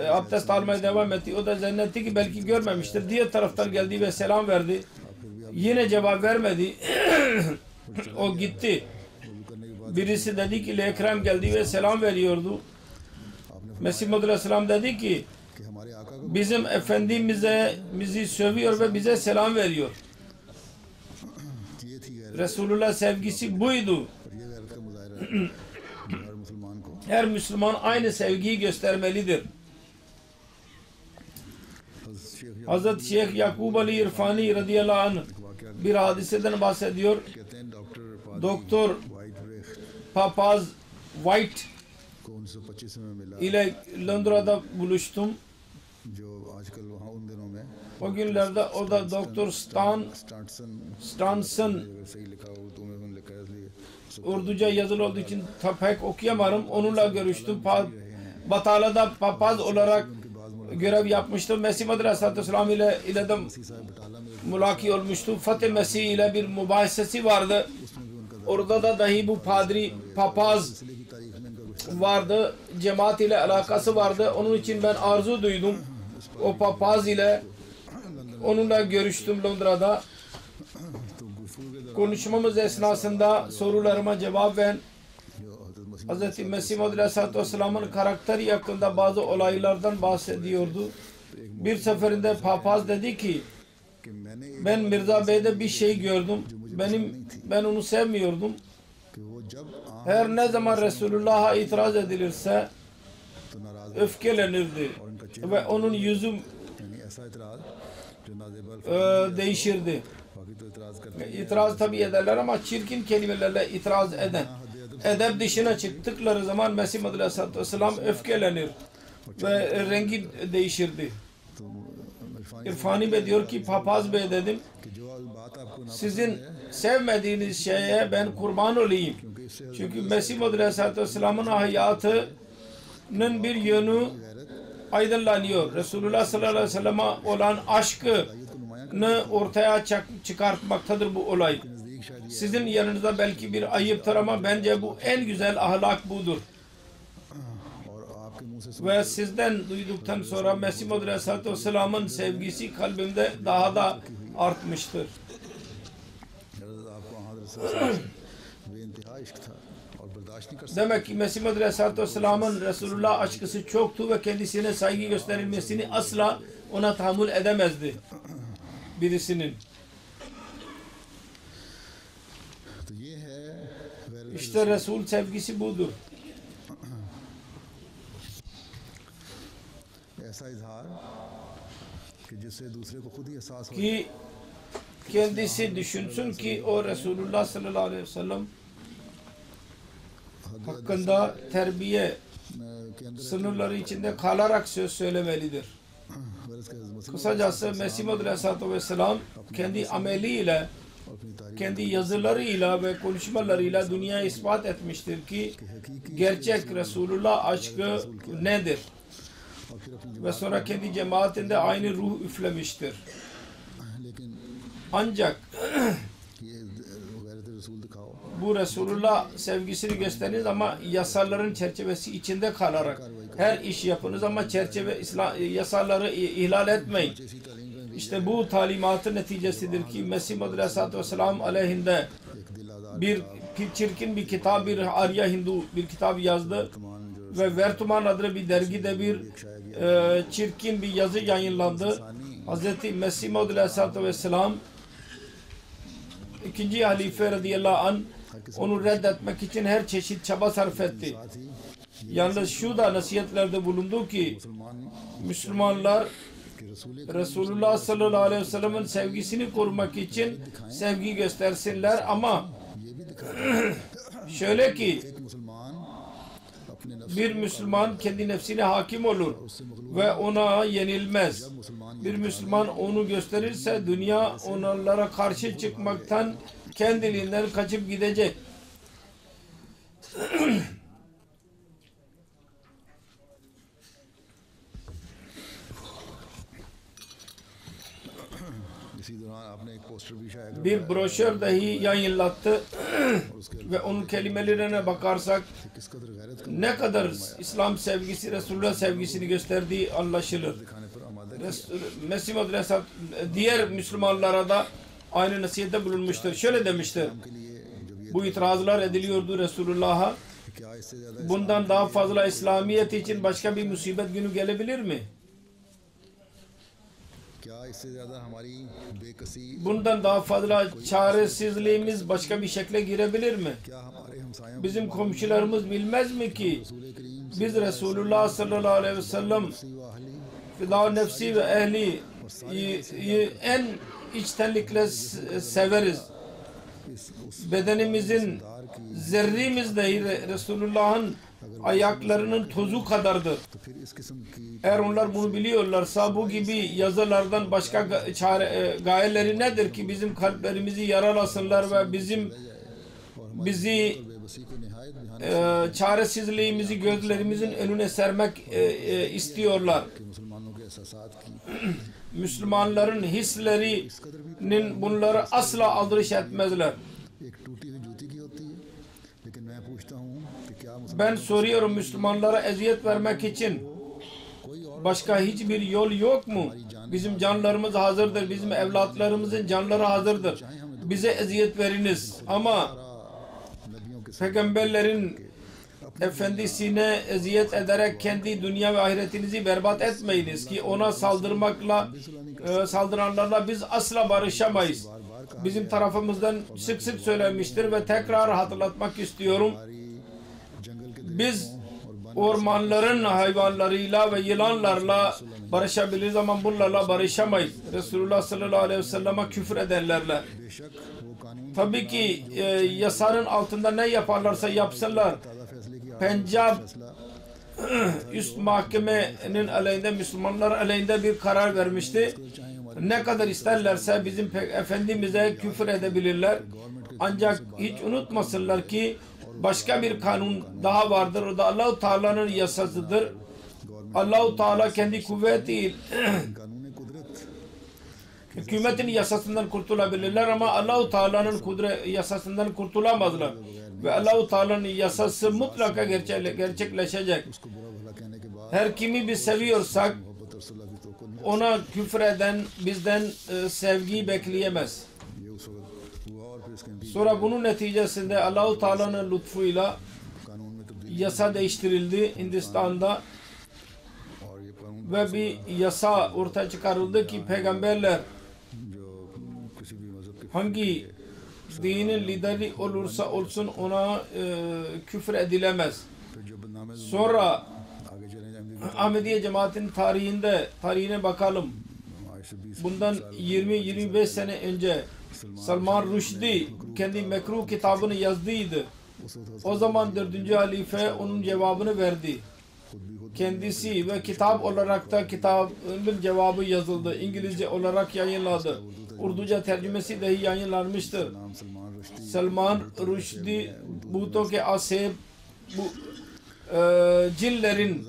Abdest almaya devam etti. O da zannetti ki belki görmemiştir. Diğer taraftan geldi ve selam verdi. Yine cevap vermedi. O gitti. Birisi dedi ki Ekrem geldi ve selam veriyordu. Mesih Maud Aleyhisselam dedi ki कि हमारे आका को bizim Efendimiz'i sövüyor ve bize selam veriyor. ये थी गैरत Resulullah sevgisi buydu. और ये गैरत का मुजाहिरा है जो हर मुसलमान को Her Müslüman aynı sevgiyi göstermelidir. Hazreti Şeyh Yakub Ali İrfani radıyallahu anh bir hadiseden bahsediyor. कहते हैं डॉक्टर Doktor वाइट ब्रेख Papaz White को 1925 में मिला ile Londra'da buluştum. जो आजकल वहाँ उन दिनों में O günlerde o da Doktor Stanson अगर सही लिखा हो तो मैं लिखा है इसलिए Urduca yazılı olduğu için pek okuyamadım. Onunla görüştüm. Batala'da papaz olarak görev yapmıştım. Mesih Maud Aleyhisselatü Vesselam ile de mülaki olmuştu. Fatih Mesih ile bir mübahisesi vardı. Orada da dahi bu padri papaz vardı. Cemaat ile alakası vardı. Onun için ben arzu duydum. O papaz ile onunla görüştüm Londra'da. Konuşmamız esnasında sorularıma cevap veren Hz. Mesih Maud Aleyhisselatü Vesselam'ın karakteri hakkında bazı olaylardan bahsediyordu. Bir seferinde papaz dedi ki कि मैंने ben Mirza Bey'de bir şey gördüm. Ben onu sevmiyordum. कि वो जब Her ne zaman Resulullah'a itiraz edilirse तो नाराज öfkelenirdi ve onun yüzü यानी ऐसा इतराज जो नाजेबल değişirdi. बाकी तो इतराज करते İtiraz tabi ederler ama çirkin kelimelerle itiraz eden. Edep dışına çıktıkları zaman Mesih Maud Aleyhisselatü Vesselam öfkelenir ve rengi değişirdi. तो İrfani Bey diyor ki papaz bey dedim कि जो बात आपको ना sizin sevmediğiniz şeye ben kurban olayım. Çünkü Mesih Maud Aleyhisselatü Vesselam'ın hayatının bir yönü aydınlanıyor. Resulullah sallallahu aleyhi ve sellem'e olan aşkını ortaya çıkartmaktadır bu olay. नजदीक शायद Sizin yanınızda belki bir ayıptır ama bence bu en güzel ahlak budur. और आपके मुंह से Ve sizden duyduktan sonra Mesih Maud Aleyhisselatü Vesselam'ın sevgisi kalbimde daha da artmıştır. आपको हजरत से बेइंतहा इश्क था और बर्दाश्त नहीं कर सकते Demek ki Mesih Maud Aleyhisselatü Vesselam'ın Resulullah aşkısı çoktu ve kendisine saygı gösterilmesini asla ona tahammül edemezdi birisinin. तो ये है गैर İşte Resul sevgisi budur. ऐसा इजहार कि जिससे दूसरे को खुद ही एहसास हो Ki kendisi düşünsün ki o Resulullah sallallahu aleyhi ve sellem hakkında terbiye के अंदर sınırları içinde kalarak söz söylemelidir. गरज का मसला Kısacası Mesih Maud Aleyhisselatü Vesselam kendi ameliyle, और अपनी तारीफ kendi yazılarıyla ve konuşmalarıyla dünyaya ispat etmiştir ki gerçek Resulullah aşkı nedir? और फिर अपनी Ve sonra kendi cemaatinde aynı ruh üflemiştir. लेकिन Ancak ये गैरत रसूल दिखाओ bu Resulullah sevgisini gösteriniz ama yasaların çerçevesi içinde kalarak her iş yapınız ama yasaları ihlal etmeyin. ऐसी तालीम का İşte bu talimatın neticesidir ki Mesih Maud Aleyhisselatü Vesselam aleyhinde एक दिल आजाद bir çirkin bir kitap, bir Arya Hindu bir kitap yazdı मान जो ve Vertuman adlı bir dergide bir çirkin bir yazı yayınlandı. Hz. Mesih Maud Aleyhisselatü Vesselam ikinci halife radıyallahu anh onu reddetmek için her çeşit çaba sarf etti. Yalnız şu da nasihatlerde bulundu ki Müslümanlar Resulullah sallallahu aleyhi ve sellem'in sevgisini korumak için sevgi göstersinler ama şöyle ki bir Müslüman kendi nefsine hakim olur ve ona yenilmez. Bir Müslüman onu gösterirse dünya onlara karşı çıkmaktan kendiliğinden kaçıp gidecek. Bir broşür dahi yayınlattı ve onun kelimelerine bakarsak ne kadar İslam sevgisi, Resulullah sevgisini gösterdiği anlaşılır. Mesih Maud Aleyhisselam diğer Müslümanlara da aynı nasihatte bulunmuştur. Şöyle demiştir. Bu itirazlar ediliyordu Resulullah'a. Bundan daha fazla İslamiyet için başka bir musibet günü gelebilir mi? Bundan daha fazla çaresizliğimiz başka bir şekle girebilir mi? Bizim komşularımız bilmez mi ki biz Resulullah sallallahu aleyhi ve sellem fida nefsi ve ehli en içtenlikle severiz. Bedenimizin zerrimiz dahi Resulullah'ın ayaklarının tozu kadardır. Eğer onlar bunu biliyorlarsa bu gibi yazılardan başka gayeleri nedir ki bizim kalplerimizi yaralasınlar ve bizi çaresizliğimizi gözlerimizin önüne sermek istiyorlar. Müslümanların hislerinin bunları asla aldırış etmezler. Ben soruyorum, Müslümanlara eziyet vermek için başka hiçbir yol yok mu? Bizim canlarımız hazırdır. Bizim evlatlarımızın canları hazırdır. Bize eziyet veriniz. Ama peygamberlerin efendisine eziyet ederek kendi dünya ve ahiretinizi berbat etmeyiniz ki ona saldıranlarla biz asla barışamayız. Bizim tarafımızdan sık sık söylenmiştir ve tekrar hatırlatmak istiyorum. Biz ormanların hayvanlarıyla ve yılanlarla barışabiliriz ama bunlarla barışamayız. Resulullah sallallahu aleyhi ve sellem'e küfür edenlerle. Tabii ki yasanın altında ne yaparlarsa yapsınlar. Pencap üst mahkemenin aleyhinde, Müslümanlar aleyhinde bir karar vermişti. Ne kadar isterlerse bizim Efendimiz'e küfür edebilirler. Ancak hiç unutmasınlar ki başka bir kanun daha vardır. O da Allah-u Teala'nın yasasıdır. Allah-u Teala kendi kuvveti hükümetin yasasından kurtulabilirler ama Allah-u Teala'nın yasasından kurtulamazlar. Ve Allah-u Teala'nın yasası mutlaka gerçekleşecek. Her kimi biz seviyorsak ona küfreden bizden sevgiyi bekleyemez. Sonra bunun neticesinde Allah-u Teala'nın lütfuyla yasa değiştirildi Hindistan'da ve bir yasa ortaya çıkarıldı ki peygamberler hangi dinin lideri olursa olsun ona küfür edilemez. Sonra Ahmediye cemaatinin tarihine bakalım. Bundan 20-25 sene önce Salman Rushdie kendi mekruh kitabını yazdıydı. O zaman 4. halife onun cevabını verdi. Kendisi ve kitap olarak da kitabın cevabı yazıldı. İngilizce olarak yayınladı. Urduca tercümesi dahi yayınlanmıştır. Salman Rushdie Bhutto ke Aseb bu cinlerin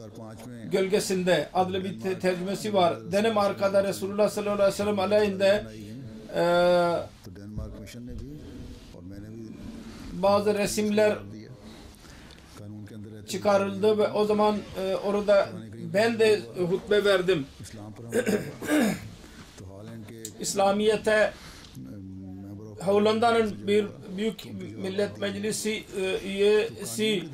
gölgesinde adlı bir tercümesi var. Danimarka'da Resulullah sallallahu aleyhi ve sellem aleyhinde bazı resimler çıkarıldı ve o zaman orada ben de hutbe verdim. Hollanda'nın bir büyük millet meclisi üyesi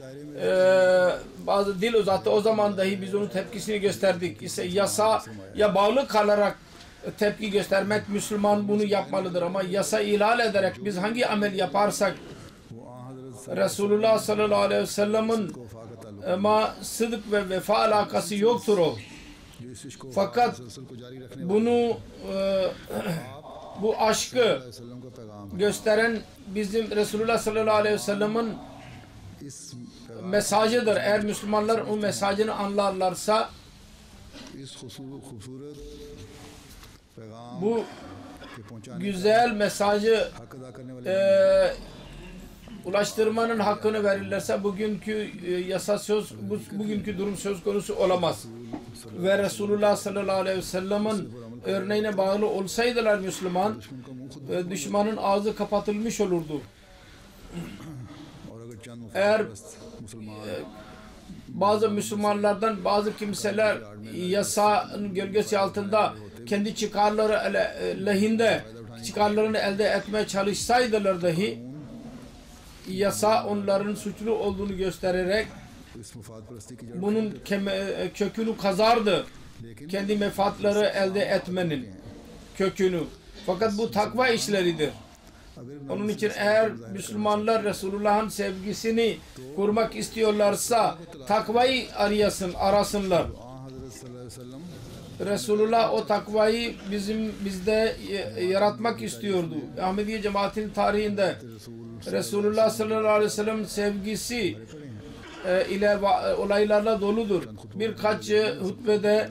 bazı dil uzattı. O zaman dahi biz onun tepkisini gösterdik. İşte yasaya bağlı kalarak tepki göstermek, Müslüman bunu yapmalıdır. Ama yasa ihlal ederek biz hangi amel yaparsak Resulullah sallallahu aleyhi ve sellem'in ama sıdk ve vefa alakası yoktur o. Fakat bunu bu aşkı gösteren bizim Resulullah sallallahu aleyhi ve sellem'in mesajıdır. Eğer Müslümanlar o mesajını anlarlarsa bu güzel mesajı ulaştırmanın hakkını verirlerse bugünkü bugünkü durum söz konusu olamaz. Ve Resulullah sallallahu aleyhi ve sellem'in örneğine bağlı olsaydılar Müslüman, düşmanın ağzı kapatılmış olurdu. Eğer bazı Müslümanlardan bazı kimseler yasanın gölgesi altında kendi çıkarları lehinde çıkarlarını elde etmeye çalışsaydılar dahi yasa onların suçlu olduğunu göstererek bunun kökünü kazardı. Kendi menfaatları elde etmenin kökünü. Fakat bu takva işleridir. Onun için eğer Müslümanlar Resulullah'ın sevgisini kurmak istiyorlarsa takvayı arasınlar. Resulullah o takvayı bizde yaratmak istiyordu. Ahmediye cemaatinin tarihinde Resulullah sallallahu aleyhi ve sellem sevgisi ile olaylarla doludur. Birkaç hutbede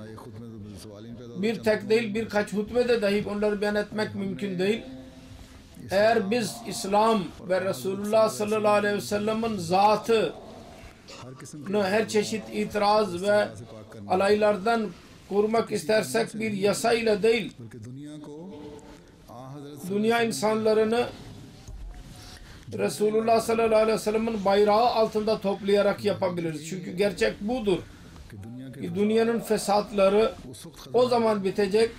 bir tek değil birkaç hutbede dahi onları beyan etmek mümkün değil. Eğer biz İslam ve Resulullah sallallahu aleyhi ve sellem'in zatını her çeşit itiraz ve alaylardan korumak istersek bir yasayla değil, dünya insanlarını Resulullah sallallahu aleyhi ve sellem'in bayrağı altında toplayarak yapabiliriz. Çünkü gerçek budur. Dünyanın fesatları o zaman bitecek.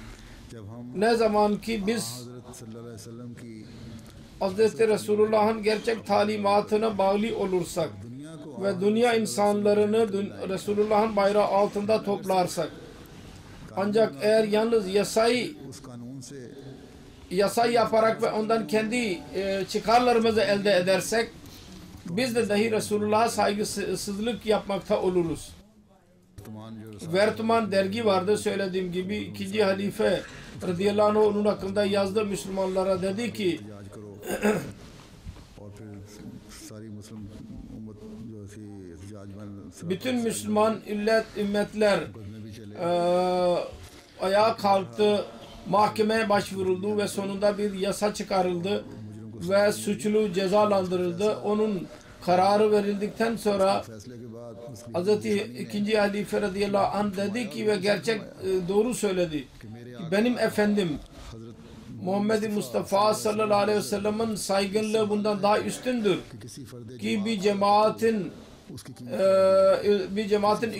Ne zaman ki biz Hz. Resulullah'ın gerçek talimatına bağlı olursak ve dünya insanlarını Resulullah'ın bayrağı altında toplarsak, ancak eğer yalnız yasa yaparak ve ondan kendi çıkarlarımızı elde edersek biz de dahi Resulullah'a saygısızlık yapmakta oluruz. Vertman dergi vardı, söylediğim gibi 2. halife radıyallahu anh onun hakkında yazdı Müslümanlara, dedi ki bütün Müslüman ümmetler ayağa kalktı, mahkemeye başvuruldu ve sonunda bir yasa çıkarıldı ve suçlu cezalandırıldı. Onun kararı verildikten sonra Hz. 2. halife radıyallahu anh dedi ki ve gerçek doğru söyledi. Benim efendim Muhammed Mustafa sallallahu aleyhi ve sellem'in saygınlığı bundan daha üstündür ki bir cemaatin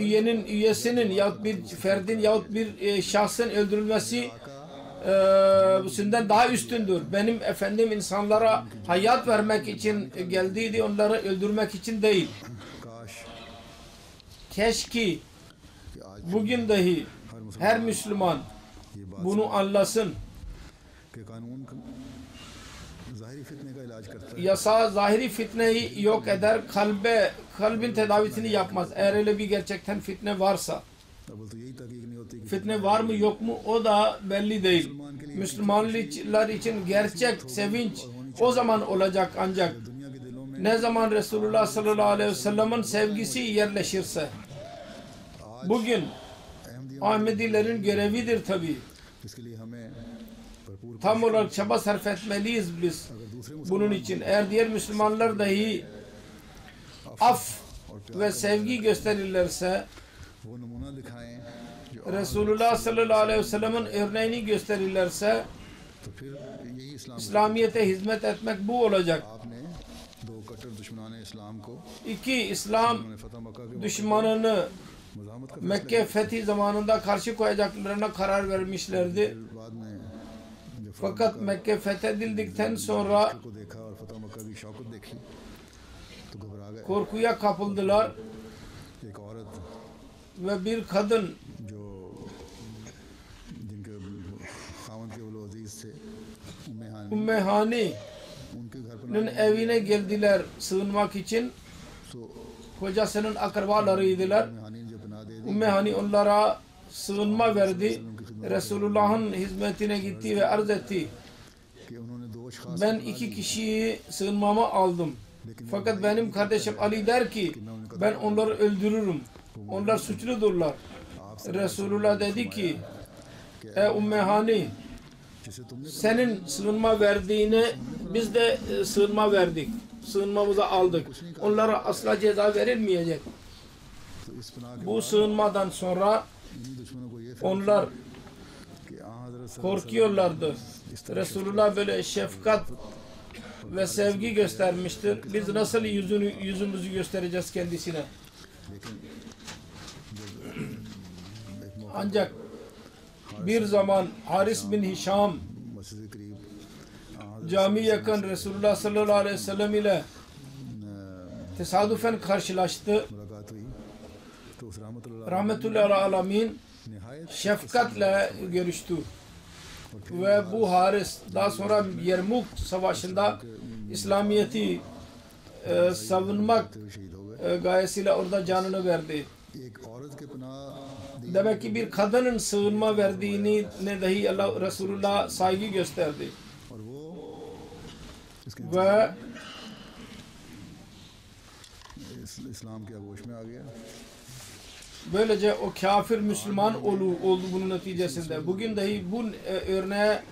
üyesinin yahut bir ferdin yahut bir şahsın öldürülmesi bundan daha üstündür. Benim efendim insanlara hayat vermek için geldiydi, onları öldürmek için değil. Keşke bugün dahi her Müslüman bunu anlasın. Yasa zahiri fitneyi yok eder, kalbin tedavisini yapmaz. Eğer öyle bir gerçekten fitne varsa. Fitne var mı yok mu o da belli değil. Müslümanlar için gerçek sevinç o zaman olacak ancak ne zaman Resulullah sallallahu aleyhi ve sellem'in sevgisi yerleşirse. Bugün Ahmedilerin görevidir tabi. Tam olarak çaba sarf etmeliyiz biz bunun için. Eğer diğer Müslümanlar dahi af ve sevgi gösterirlerse, Resulullah sallallahu aleyhi ve sellem'in örneğini gösterirlerse, İslamiyet'e hizmet etmek bu olacak. İki İslam düşmanını Mekke fethi zamanında karşı koyacaklarına karar vermişlerdi. Fakat Mekke fethedildikten sonra को देखा और फतह मक्का की शौकत देखी तो घबरा गए। korkuya kapıldılar एक औरत ve bir kadın जो जिनके खावंद के वो अजीज थे उम्मे हानी, Ümmü Hani'nin उनके घर पर evine geldiler sığınmak için. सो Kocasının akrabalarıydılar. उम्मे हानी ने जो पनाह दे दी Ümmü Hani onlara sığınma verdi. Resulullah'ın hizmetine gitti ve arz etti. कि उन्होंने दो अशखास Ben iki kişiyi sığınmama aldım. Fakat benim kardeşim Ali der ki ben onları öldürürüm. Onlar suçludurlar. Resulullah dedi ki ey Ümmü Hani, जिसे तुमने senin sığınma verdiğine biz de sığınma verdik. Sığınmamızı aldık. Onlara asla ceza verilmeyecek. तो इस पनाह के Bu sığınmadan sonra इन्हीं दुश्मनों को ये onlar कि हजरत korkuyorlardı. Resulullah böyle şefkat ve sevgi göstermiştir. Biz nasıl yüzümüzü göstereceğiz kendisine? Ancak bir zaman Haris bin Hişam मस्जिद के करीब cami yakın Resulullah sallallahu aleyhi ve sellem ile tesadüfen karşılaştı. मुलाकात हुई तो उस रहमतुल्लाह Rahmetullahi alemin निहायत şefkatle görüştü. Ve bu Haris daha sonra Yermuk Savaşı'nda İslamiyet'i savunmak शहीद हो गए। gayesiyle orada canını verdi. एक औरत के पनाह Demek ki bir kadının sığınma verdiğini ne dahi Allah Resulullah saygı gösterdi. और वो इसके Ve इस्लाम के आगोश में आ गया। böylece o kafir Müslüman oldu bunun neticesinde. Bugün dahi bu örneğe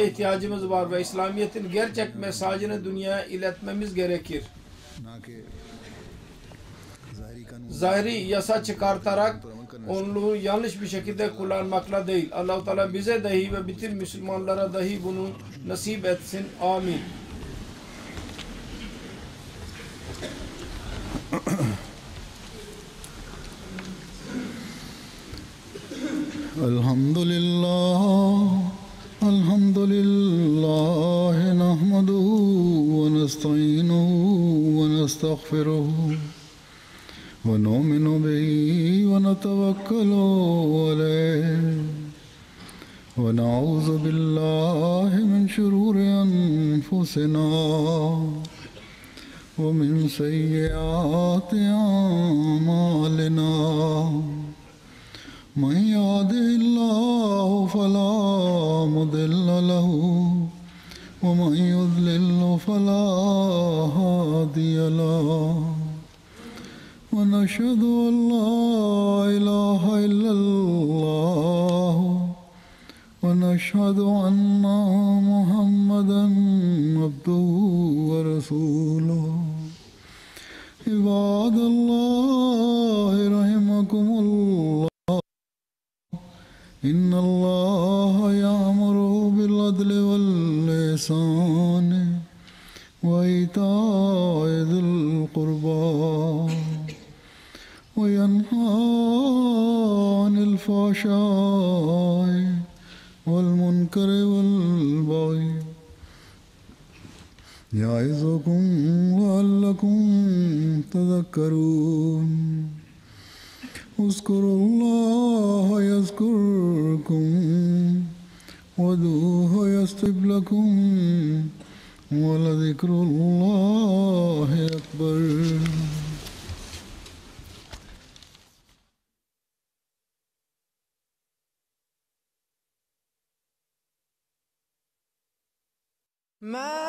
ihtiyacımız var ve İslamiyet'in gerçek mesajını dünyaya iletmemiz gerekir. ना कि ज़ाहिरी कानून Zahiri yasa çıkartarak onu yanlış bir şekilde kullanmakla değil. Allah-u Teala bize dahi ve bütün Müslümanlara dahi bunu nasip etsin. Amin. الحمد لله نحمده ونستعينه ونستغفره ونؤمن به ونتوكل عليه ونعوذ بالله من شرور أنفسنا ومن سيئات أعمالنا من يهده الله فلا مضل له ومن يضلل فلا هادي له ونشهد أن لا إله إلا الله ونشهد أن محمدا عبده ورسوله عباد الله رحمكم الله إن الله يأمر بالعدل والإحسان وإيتاء ذي القربى وينهى عن الفحشاء والمنكر والبغي يعظكم لعلكم تذكرون اذكروا الله يذكركم وادعوه يستجب لكم ولذكر الله أكبر. ما